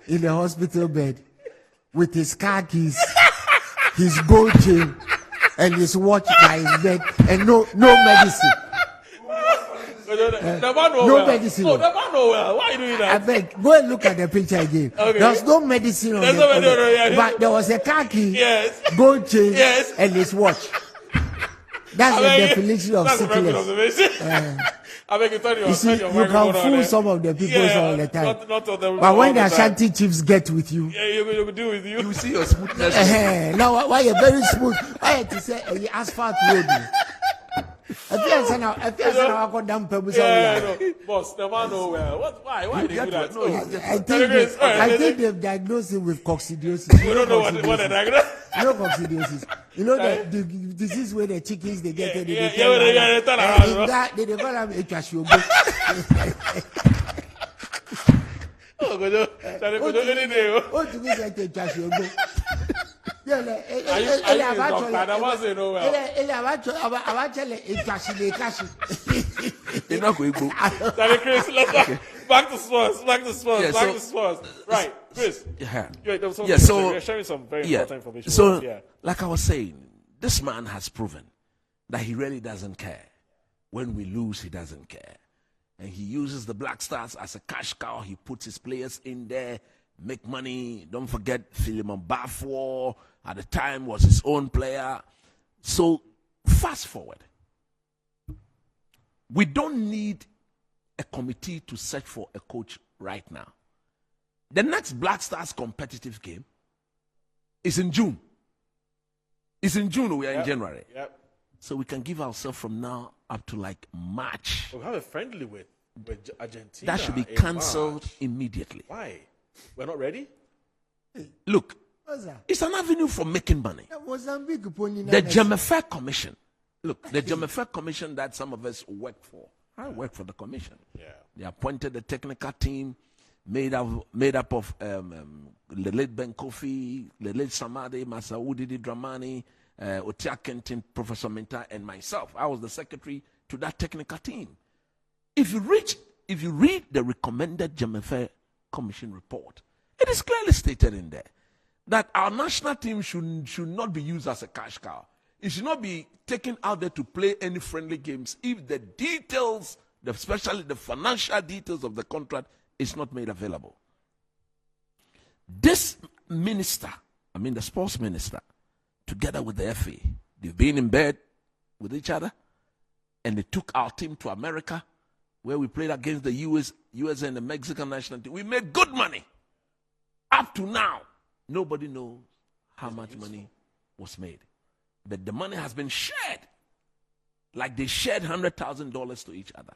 in a hospital bed with his car keys, his gold chain, and his watch by his bed, and no medicine. No medicine. Oh, the man know well. Why are you doing that? I beg, go and look at the picture again. Okay. There's no medicine on but there was a car key, yes, gold chain, yes, and his watch. That's the definition of sickness. I beg you, you see, you can fool some of the people all the time. Not but when the Ashanti chiefs get with you, you do with you. You see your smoothness. Now, why you're very smooth? Why you to say asphalt road? Boss, the man know well. Why did you do that? I think they've diagnosed him with coccidiosis. You don't know what they diagnosed? You know coccidiosis. You know the disease where the chickens they get it. They turn around. They call them a cashew. Oh, go any day. Oh, to me like a cashew. Are you doctor? I want to know well. Back to sports. Right, Chris. So you're sharing some very important information. So, like I was saying, this man has proven that he really doesn't care. When we lose, he doesn't care. And he uses the Black Stars as a cash cow. He puts his players in there, make money. Don't forget Philemon Bafour at the time was his own player. So fast forward. We don't need a committee to search for a coach right now. The next Black Stars competitive game is in June. It's in June, we are in January. Yep. So we can give ourselves from now up to like March. We'll have a friendly with Argentina. That should be cancelled immediately. Why? We're not ready? Look, it's an avenue for making money. The Jemefer Commission. Look, the Jemefer Commission that some of us work for. I work for the commission. Yeah. They appointed a technical team made up of the late Ben Kofi, the late Samade, Masaudi Dramani, Otia Kentin, Professor Minta, and myself. I was the secretary to that technical team. If you read the recommended Jemefer Commission report, it is clearly stated in there that our national team should not be used as a cash cow. It should not be taken out there to play any friendly games if the details, especially the financial details of the contract, is not made available. This minister, the sports minister, together with the FA, they've been in bed with each other, and they took our team to America, where we played against the US and the Mexican national team. We made good money. Up to now, nobody knows how much money was made. But the money has been shared, like they shared $100,000 to each other.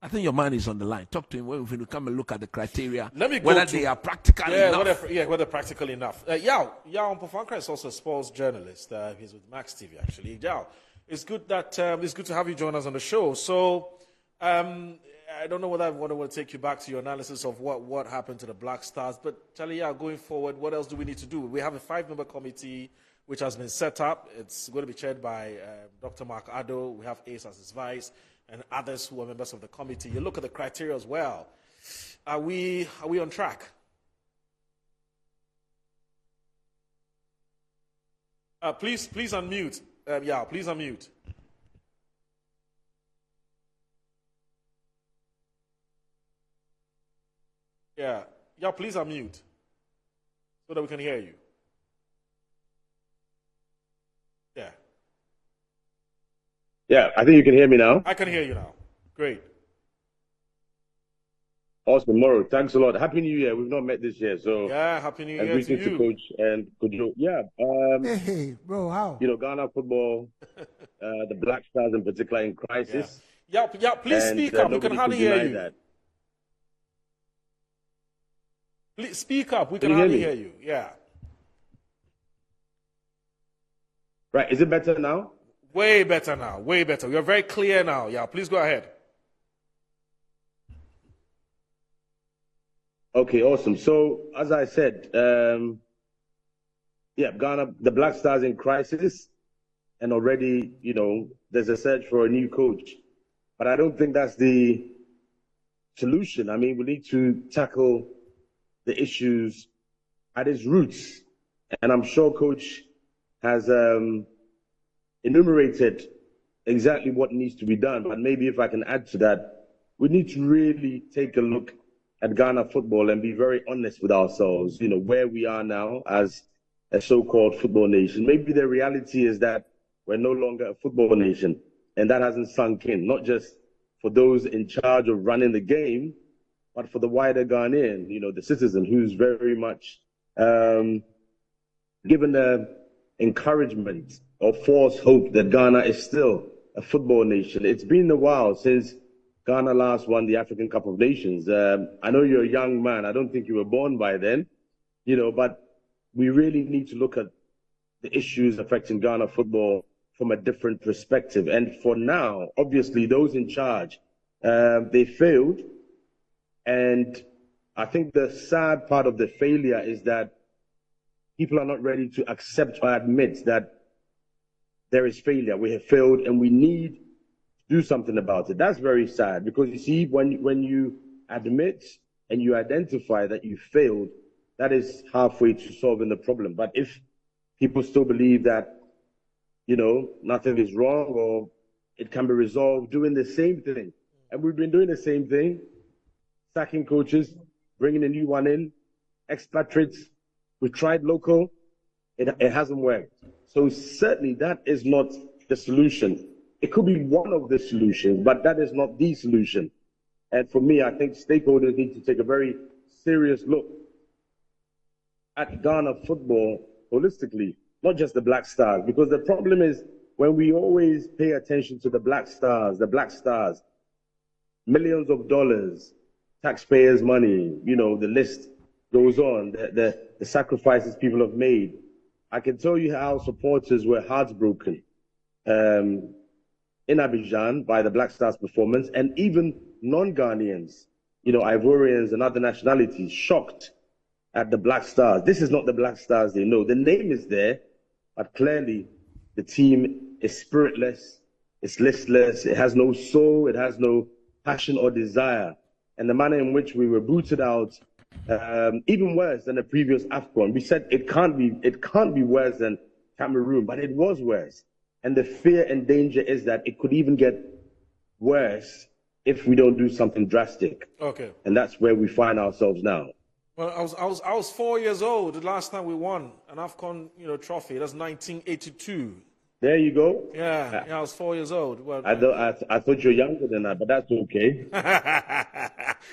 I think your man is on the line. Talk to him when we come and look at the criteria, whether they are practical enough. Whether practical enough. Yao Mpofankra is also a sports journalist. He's with Max TV, actually. Yao, it's good to have you join us on the show. So, I don't know whether I want to take you back to your analysis of what happened to the Black Stars, but Charlie, going forward, what else do we need to do? We have a 5-member committee which has been set up. It's going to be chaired by Dr. Mark Addo. We have Ace as his vice, and others who are members of the committee. You look at the criteria as well. Are we on track? Please unmute. Please unmute. Yeah, please unmute so that we can hear you. Yeah, I think you can hear me now. I can hear you now. Great. Awesome, Moro. Thanks a lot. Happy New Year. We've not met this year, so yeah, Happy New Year greetings to you, Coach and Kojo. Yeah, Hey, bro, how? you know, Ghana football, the Black Stars in particular, in crisis. Yeah, please and, speak up. We can nobody hardly could hear deny you. that. Please speak up. We Can can you hear hardly me? hear you. Yeah. Right. Is it better now? Way better now. Way better. You're very clear now. Yeah, please go ahead. Okay, awesome. So, as I said, yeah, Ghana, the Black Stars in crisis, and already, you know, there's a search for a new coach. But I don't think that's the solution. I mean, we need to tackle the issues at its roots. And I'm sure Coach has enumerated exactly what needs to be done. But maybe if I can add to that, we need to really take a look at Ghana football and be very honest with ourselves, you know, where we are now as a so-called football nation. Maybe the reality is that we're no longer a football nation, and that hasn't sunk in, not just for those in charge of running the game, but for the wider Ghanaian, you know, the citizen who's very much given the encouragement or false hope that Ghana is still a football nation. It's been a while since Ghana last won the African Cup of Nations. I know you're a young man. I don't think you were born by then, you know, but we really need to look at the issues affecting Ghana football from a different perspective. And for now, obviously, those in charge, they failed. And I think the sad part of the failure is that people are not ready to accept or admit that there is failure. We have failed and we need to do something about it. That's very sad because you see, when you admit and you identify that you failed, that is halfway to solving the problem. But if people still believe that, you know, nothing is wrong or it can be resolved doing the same thing, and we've been doing the same thing, sacking coaches, bringing a new one in, expatriates. We tried local, it hasn't worked. So certainly that is not the solution. It could be one of the solutions, but that is not the solution. And for me, I think stakeholders need to take a very serious look at Ghana football holistically, not just the Black Stars, because the problem is when we always pay attention to the Black Stars, millions of dollars, taxpayers' money, you know, the list goes on, the sacrifices people have made. I can tell you how supporters were heartbroken in Abidjan by the Black Stars performance, and even non-Ghanaians, you know, Ivorians and other nationalities, shocked at the Black Stars. This is not the Black Stars they know. The name is there, but clearly the team is spiritless, it's listless, it has no soul, it has no passion or desire. And the manner in which we were booted out, even worse than the previous Afcon. We said it can't be worse than Cameroon, but it was worse. And the fear and danger is that it could even get worse if we don't do something drastic. Okay. And that's where we find ourselves now. Well, I was 4 years old the last time we won an Afcon, you know, trophy. That's 1982. There you go. Yeah, I was 4 years old. Well, I thought you were younger than that, but that's okay.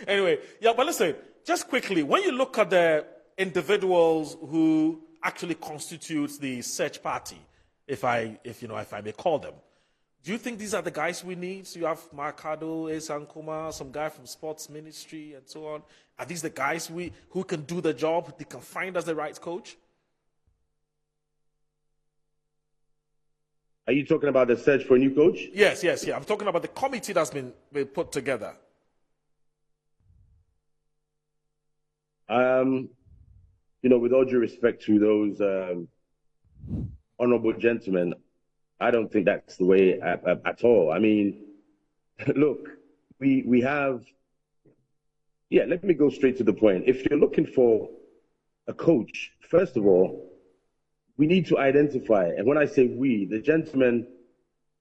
Anyway, yeah, but listen, just quickly, when you look at the individuals who actually constitute the search party, if I may call them, do you think these are the guys we need? So you have Marcado, Esankuma, some guy from sports ministry, and so on. Are these the guys who can do the job? They can find us the right coach? Are you talking about the search for a new coach? Yes. I'm talking about the committee that's been put together. You know, with all due respect to those honorable gentlemen, I don't think that's the way at all. I mean, look, we have, let me go straight to the point. If you're looking for a coach, first of all, we need to identify, and when I say we, the gentlemen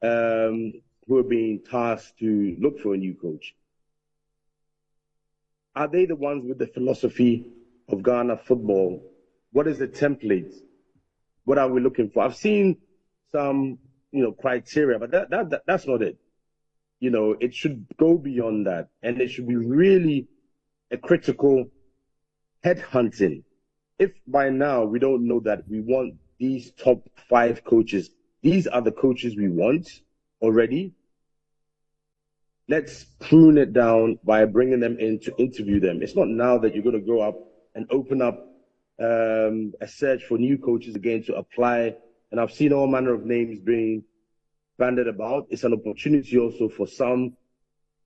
who are being tasked to look for a new coach, are they the ones with the philosophy of Ghana football? What is the template? What are we looking for? I've seen some, you know, criteria, but that's not it. You know, it should go beyond that, and it should be really a critical headhunting. If by now we don't know that we want these top 5 coaches, these are the coaches we want already, let's prune it down by bringing them in to interview them. It's not now that you're going to go up and open up a search for new coaches again to apply. And I've seen all manner of names being bandied about. It's an opportunity also for some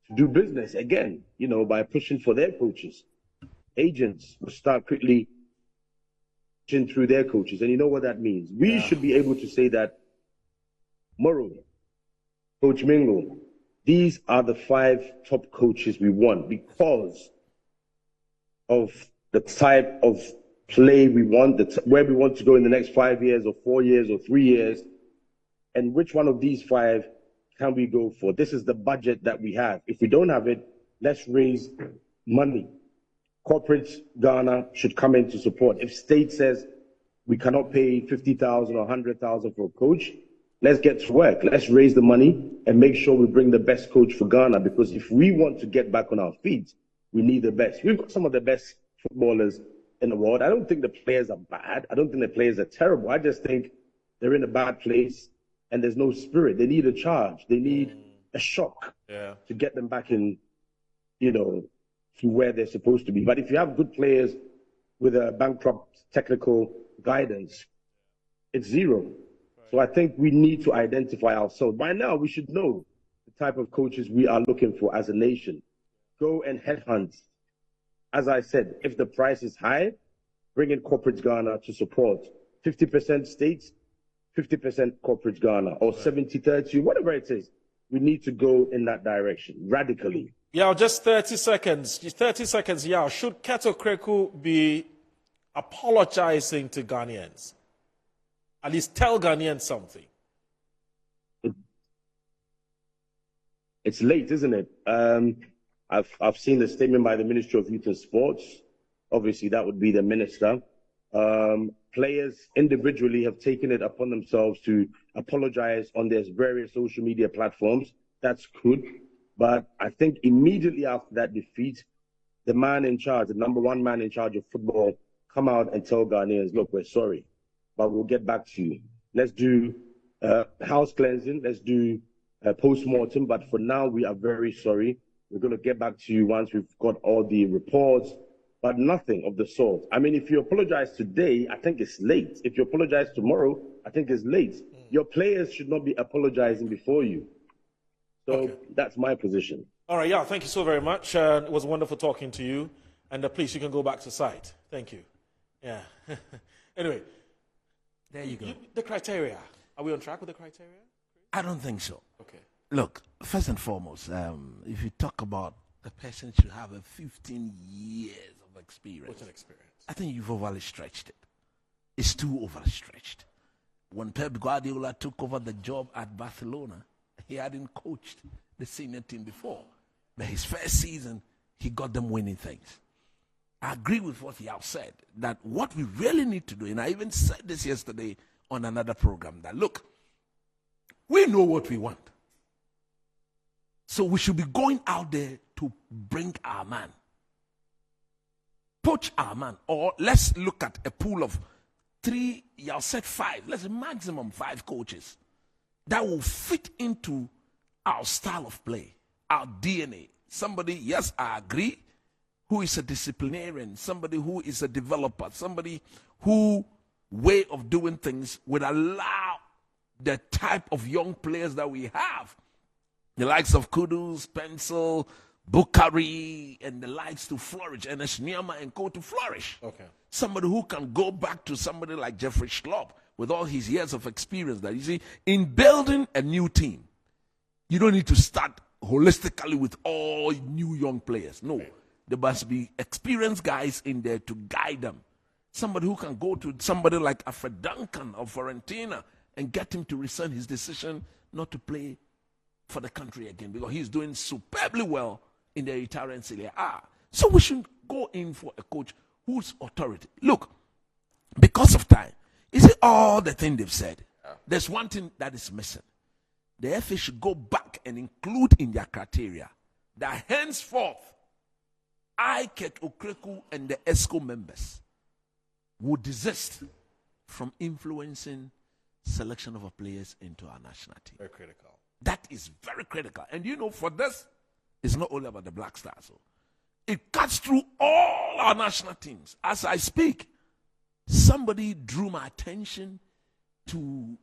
to do business again, by pushing for their coaches. Agents will start quickly pushing through their coaches. And you know what that means? We should be able to say that Moro, Coach Mingo, these are the 5 top coaches we want because of the type of play we want, where we want to go in the next 5 years or 4 years or 3 years, and which one of these 5 can we go for? This is the budget that we have. If we don't have it, let's raise money. Corporate Ghana should come in to support. If state says we cannot pay 50,000 or 100,000 for a coach, let's get to work. Let's raise the money and make sure we bring the best coach for Ghana, because if we want to get back on our feet, we need the best. We've got some of the best footballers in the world. I don't think the players are bad. I don't think the players are terrible. I just think they're in a bad place and there's no spirit. They need a charge. They need a shock to get them back in, to where they're supposed to be. But if you have good players with a bankrupt technical guidance, it's zero. So I think we need to identify ourselves. By now, we should know the type of coaches we are looking for as a nation. Go and headhunt. As I said, if the price is high, bring in Corporate Ghana to support. 50% states, 50% Corporate Ghana, or 70-30, whatever it is. We need to go in that direction, radically. Yeah, just 30 seconds. 30 seconds, yeah. Should Keto Kreku be apologizing to Ghanaians? At least tell Ghanaians something. It's late, isn't it? I've seen the statement by the Ministry of Youth and Sports. Obviously, that would be the minister. Players individually have taken it upon themselves to apologize on their various social media platforms. That's good. But I think immediately after that defeat, the man in charge, the number 1 man in charge of football, come out and tell Ghanaians, look, we're sorry, but we'll get back to you. Let's do house cleansing. Let's do post-mortem. But for now, we are very sorry. We're going to get back to you once we've got all the reports, but nothing of the sort. I mean, if you apologize today, I think it's late. If you apologize tomorrow, I think it's late. Your players should not be apologizing before you. So that's my position. All right, yeah, thank you so very much. It was wonderful talking to you. And please, you can go back to site. Thank you. Yeah. Anyway. There you go. The criteria. Are we on track with the criteria? I don't think so. Okay. Look, first and foremost, if you talk about the person should have a 15 years of experience. What's an experience? I think you've overly stretched it. It's too overstretched. When Pep Guardiola took over the job at Barcelona, he hadn't coached the senior team before. But his first season, he got them winning things. I agree with what he has said, that what we really need to do, and I even said this yesterday on another program, that look, we know what we want. So we should be going out there to bring our man. Poach our man. Or let's look at a pool of 3, you said 5, let's say maximum 5 coaches that will fit into our style of play, our DNA. Somebody, yes, I agree, who is a disciplinarian, somebody who is a developer, somebody who way of doing things would allow the type of young players that we have, the likes of Kudus, Pencil, Bukari, and the likes to flourish, and Esniama and Co to flourish. Okay. Somebody who can go back to somebody like Jeffrey Schlupp with all his years of experience. That you see, in building a new team, you don't need to start holistically with all new young players. No. Okay. There must be experienced guys in there to guide them. Somebody who can go to somebody like Alfred Duncan of Fiorentina and get him to rescind his decision not to play for the country again, because he's doing superbly well in the Italian Serie A. So we should go in for a coach whose authority. Look, because of time, you see all the things they've said. There's one thing that is missing. The FA should go back and include in their criteria that henceforth Ket Okreku and the ESCO members would desist from influencing selection of our players into our national team. Very critical. That is very critical. And you know, for this, it's not only about the Black Stars. So it cuts through all our national teams. As I speak, somebody drew my attention to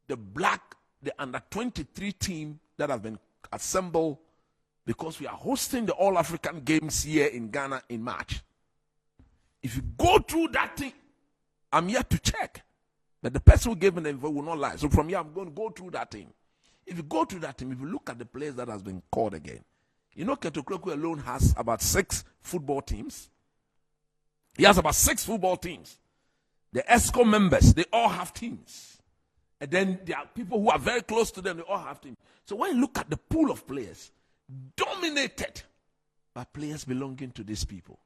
the under 23 team that have been assembled because we are hosting the All African Games here in Ghana in March. If you go through that thing, I'm yet to check. But the person who gave me the info will not lie. So from here, I'm going to go through that team. If you go through that team, if you look at the players that has been called again, you know Ketokreku alone has about 6 football teams. He has about 6 football teams. The ESCO members, they all have teams. And then there are people who are very close to them, they all have teams. So when you look at the pool of players, dominated by players belonging to these people.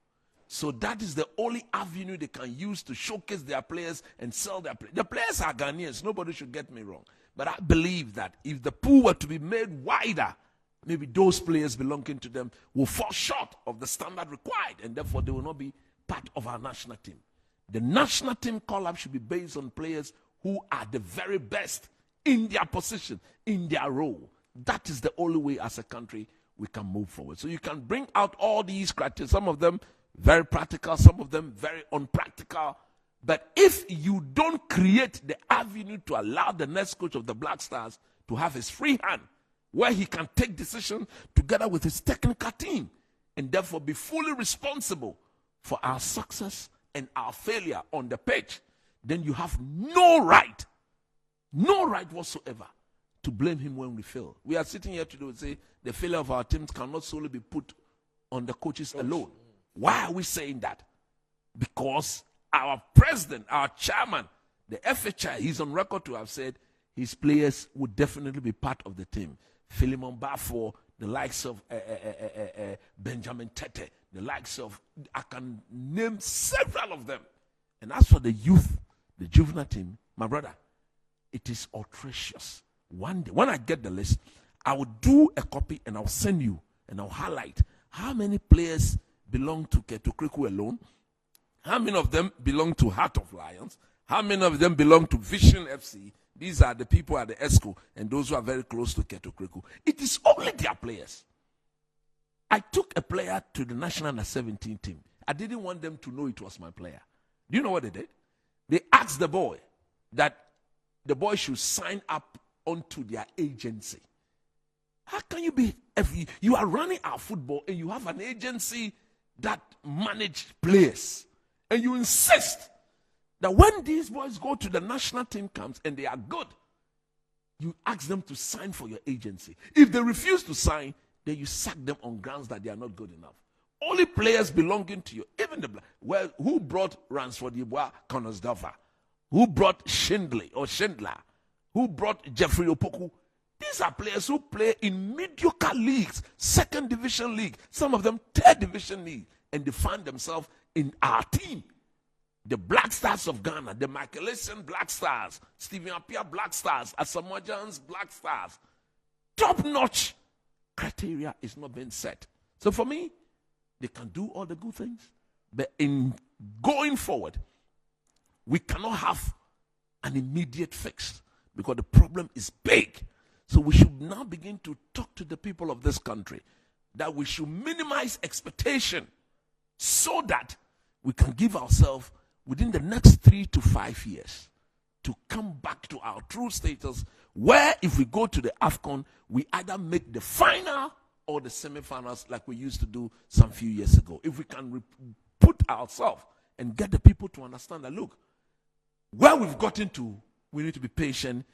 So that is the only avenue they can use to showcase their players and sell their players. The players are Ghanaians, nobody should get me wrong. But I believe that if the pool were to be made wider, maybe those players belonging to them will fall short of the standard required, and therefore they will not be part of our national team. The national team call-up should be based on players who are the very best in their position, in their role. That is the only way as a country we can move forward. So you can bring out all these criteria, some of them very practical, some of them very unpractical. But if you don't create the avenue to allow the next coach of the Black Stars to have his free hand, where he can take decisions together with his technical team, and therefore be fully responsible for our success and our failure on the pitch, then you have no right whatsoever to blame him when we fail. We are sitting here today and say the failure of our teams cannot solely be put on the coaches alone. Why are we saying that? Because our president, our chairman, the FHI, he's on record to have said his players would definitely be part of the team. Philemon Bafo, the likes of Benjamin Tete, the likes of, I can name several of them. And as for the youth, the juvenile team, my brother, it is outrageous. One day, when I get the list, I will do a copy and I'll send you and I'll highlight how many players belong to Ketokreku alone, how many of them belong to Heart of Lions, how many of them belong to Vision FC. These are the people at the ESCO and those who are very close to Ketokreku. It is only their players. I took a player to the National Under-17 team. I didn't want them to know it was my player. Do you know what they did? They asked the boy that the boy should sign up onto their agency. How can you be, if you are running our football and you have an agency that manage players, and you insist that when these boys go to the national team camps and they are good, you ask them to sign for your agency. If they refuse to sign, then you sack them on grounds that they are not good enough. Only players belonging to you, even who brought Ransford Yeboah Konosdorfer, who brought Schindler, who brought Jeffrey Opoku. These are players who play in mediocre leagues, 2nd division league, some of them 3rd division league, and they find themselves in our team. The Black Stars of Ghana, the Michaelesian Black Stars, Stephen Appiah Black Stars, Asamoah Gyan's Black Stars. Top-notch criteria is not being set. So for me, they can do all the good things, but in going forward, we cannot have an immediate fix because the problem is big. So we should now begin to talk to the people of this country that we should minimize expectation so that we can give ourselves within the next 3 to 5 years to come back to our true status where if we go to the Afcon, we either make the final or the semi-finals like we used to do some few years ago. If we can put ourselves and get the people to understand that, look, where we've gotten to, we need to be patient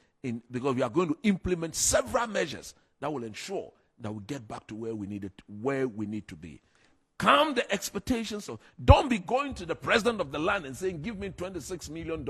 because we are going to implement several measures that will ensure that we get back to where we need to be. Calm the expectations of, don't be going to the president of the land and saying, give me $26 million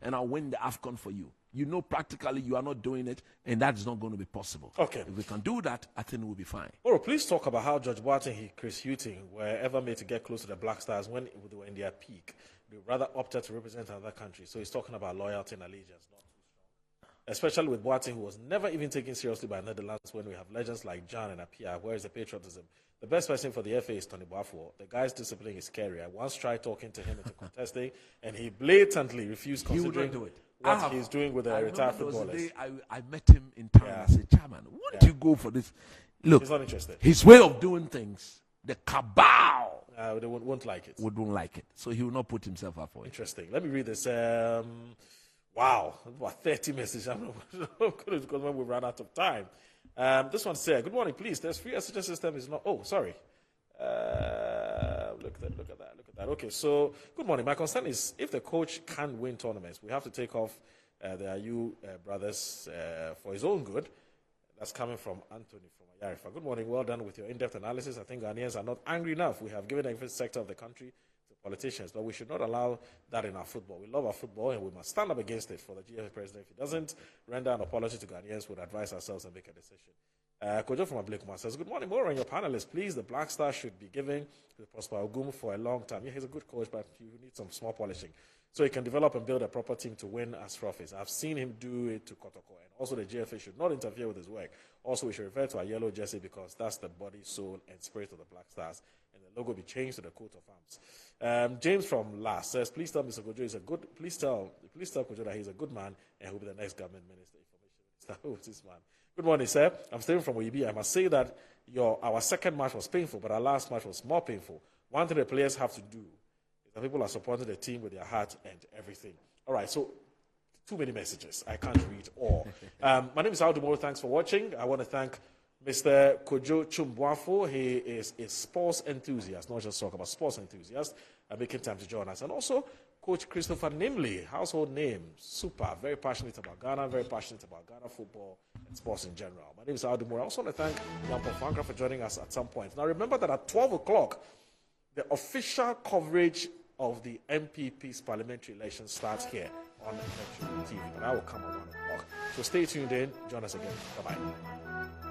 and I'll win the Afcon for you. You know practically you are not doing it, and that is not going to be possible. Okay. If we can do that, I think we'll be fine. Oro, please talk about how George Boateng and Chris Hughton were ever made to get close to the Black Stars when they were in their peak. They rather opted to represent another country. So he's talking about loyalty and allegiance, not too especially with Boateng, who was never even taken seriously by Netherlands when we have legends like Jan and Apia. Where is the patriotism? The best person for the FA is Tony Boafo. The guy's discipline is scary. I once tried talking to him into contesting, and he blatantly refused considering do it. what he's doing with the retired footballers. I met him in town. I said, Chairman, wouldn't you go for this? Look, he's not interested. His way of doing things, the cabal, they won't like it. Won't like it. So he will not put himself up for it. Interesting. Let me read this. Wow, about 30 messages. I'm not going to because when we run out of time. This one says, good morning, please. There's free oxygen system is not. Oh, sorry. Look at that. Okay, so good morning. My concern is if the coach can't win tournaments, we have to take off the Ayu brothers for his own good. That's coming from Anthony from Ayarifa. Good morning. Well done with your in-depth analysis. I think Ghanaians are not angry enough. We have given every sector of the country to politicians, but we should not allow that in our football. We love our football, and we must stand up against it. For the GFA president, if he doesn't render an apology to Ghanaians, we'll advise ourselves and make a decision. Kojo from Ablekuma says, good morning, more on your panelists. Please, the Black Star should be giving to Prosper Ogum for a long time. Yeah, he's a good coach, but you need some small polishing. So he can develop and build a proper team to win as trophies. I've seen him do it to Kotoko. And also the GFA should not interfere with his work. Also, we should refer to our yellow jersey because that's the body, soul, and spirit of the Black Stars. And the logo be changed to the coat of arms. James from LAS says, please tell Mr. Kojo please tell Kojo that he's a good man and he'll be the next government minister. Who is this man? Good morning, sir. I'm staying from OEB. I must say that our second match was painful, but our last match was more painful. One thing the players have to do is that people are supporting the team with their heart and everything. All right, so too many messages. I can't read all. My name is Al Dumoro. Thanks for watching. I want to thank Mr. Kojo Chumbwafo. He is a sports enthusiast, not just talk about sports enthusiast, making time to join us. And also, Coach Christopher Nimley, household name, super, very passionate about Ghana, very passionate about Ghana football and sports in general. My name is Al Dumoro. I also want to thank Yampo Fankra for joining us at some point. Now, remember that at 12 o'clock, the official coverage of the MPP's parliamentary election starts here on Metro TV. But I will come at 1 o'clock. So stay tuned in. Join us again. Bye-bye.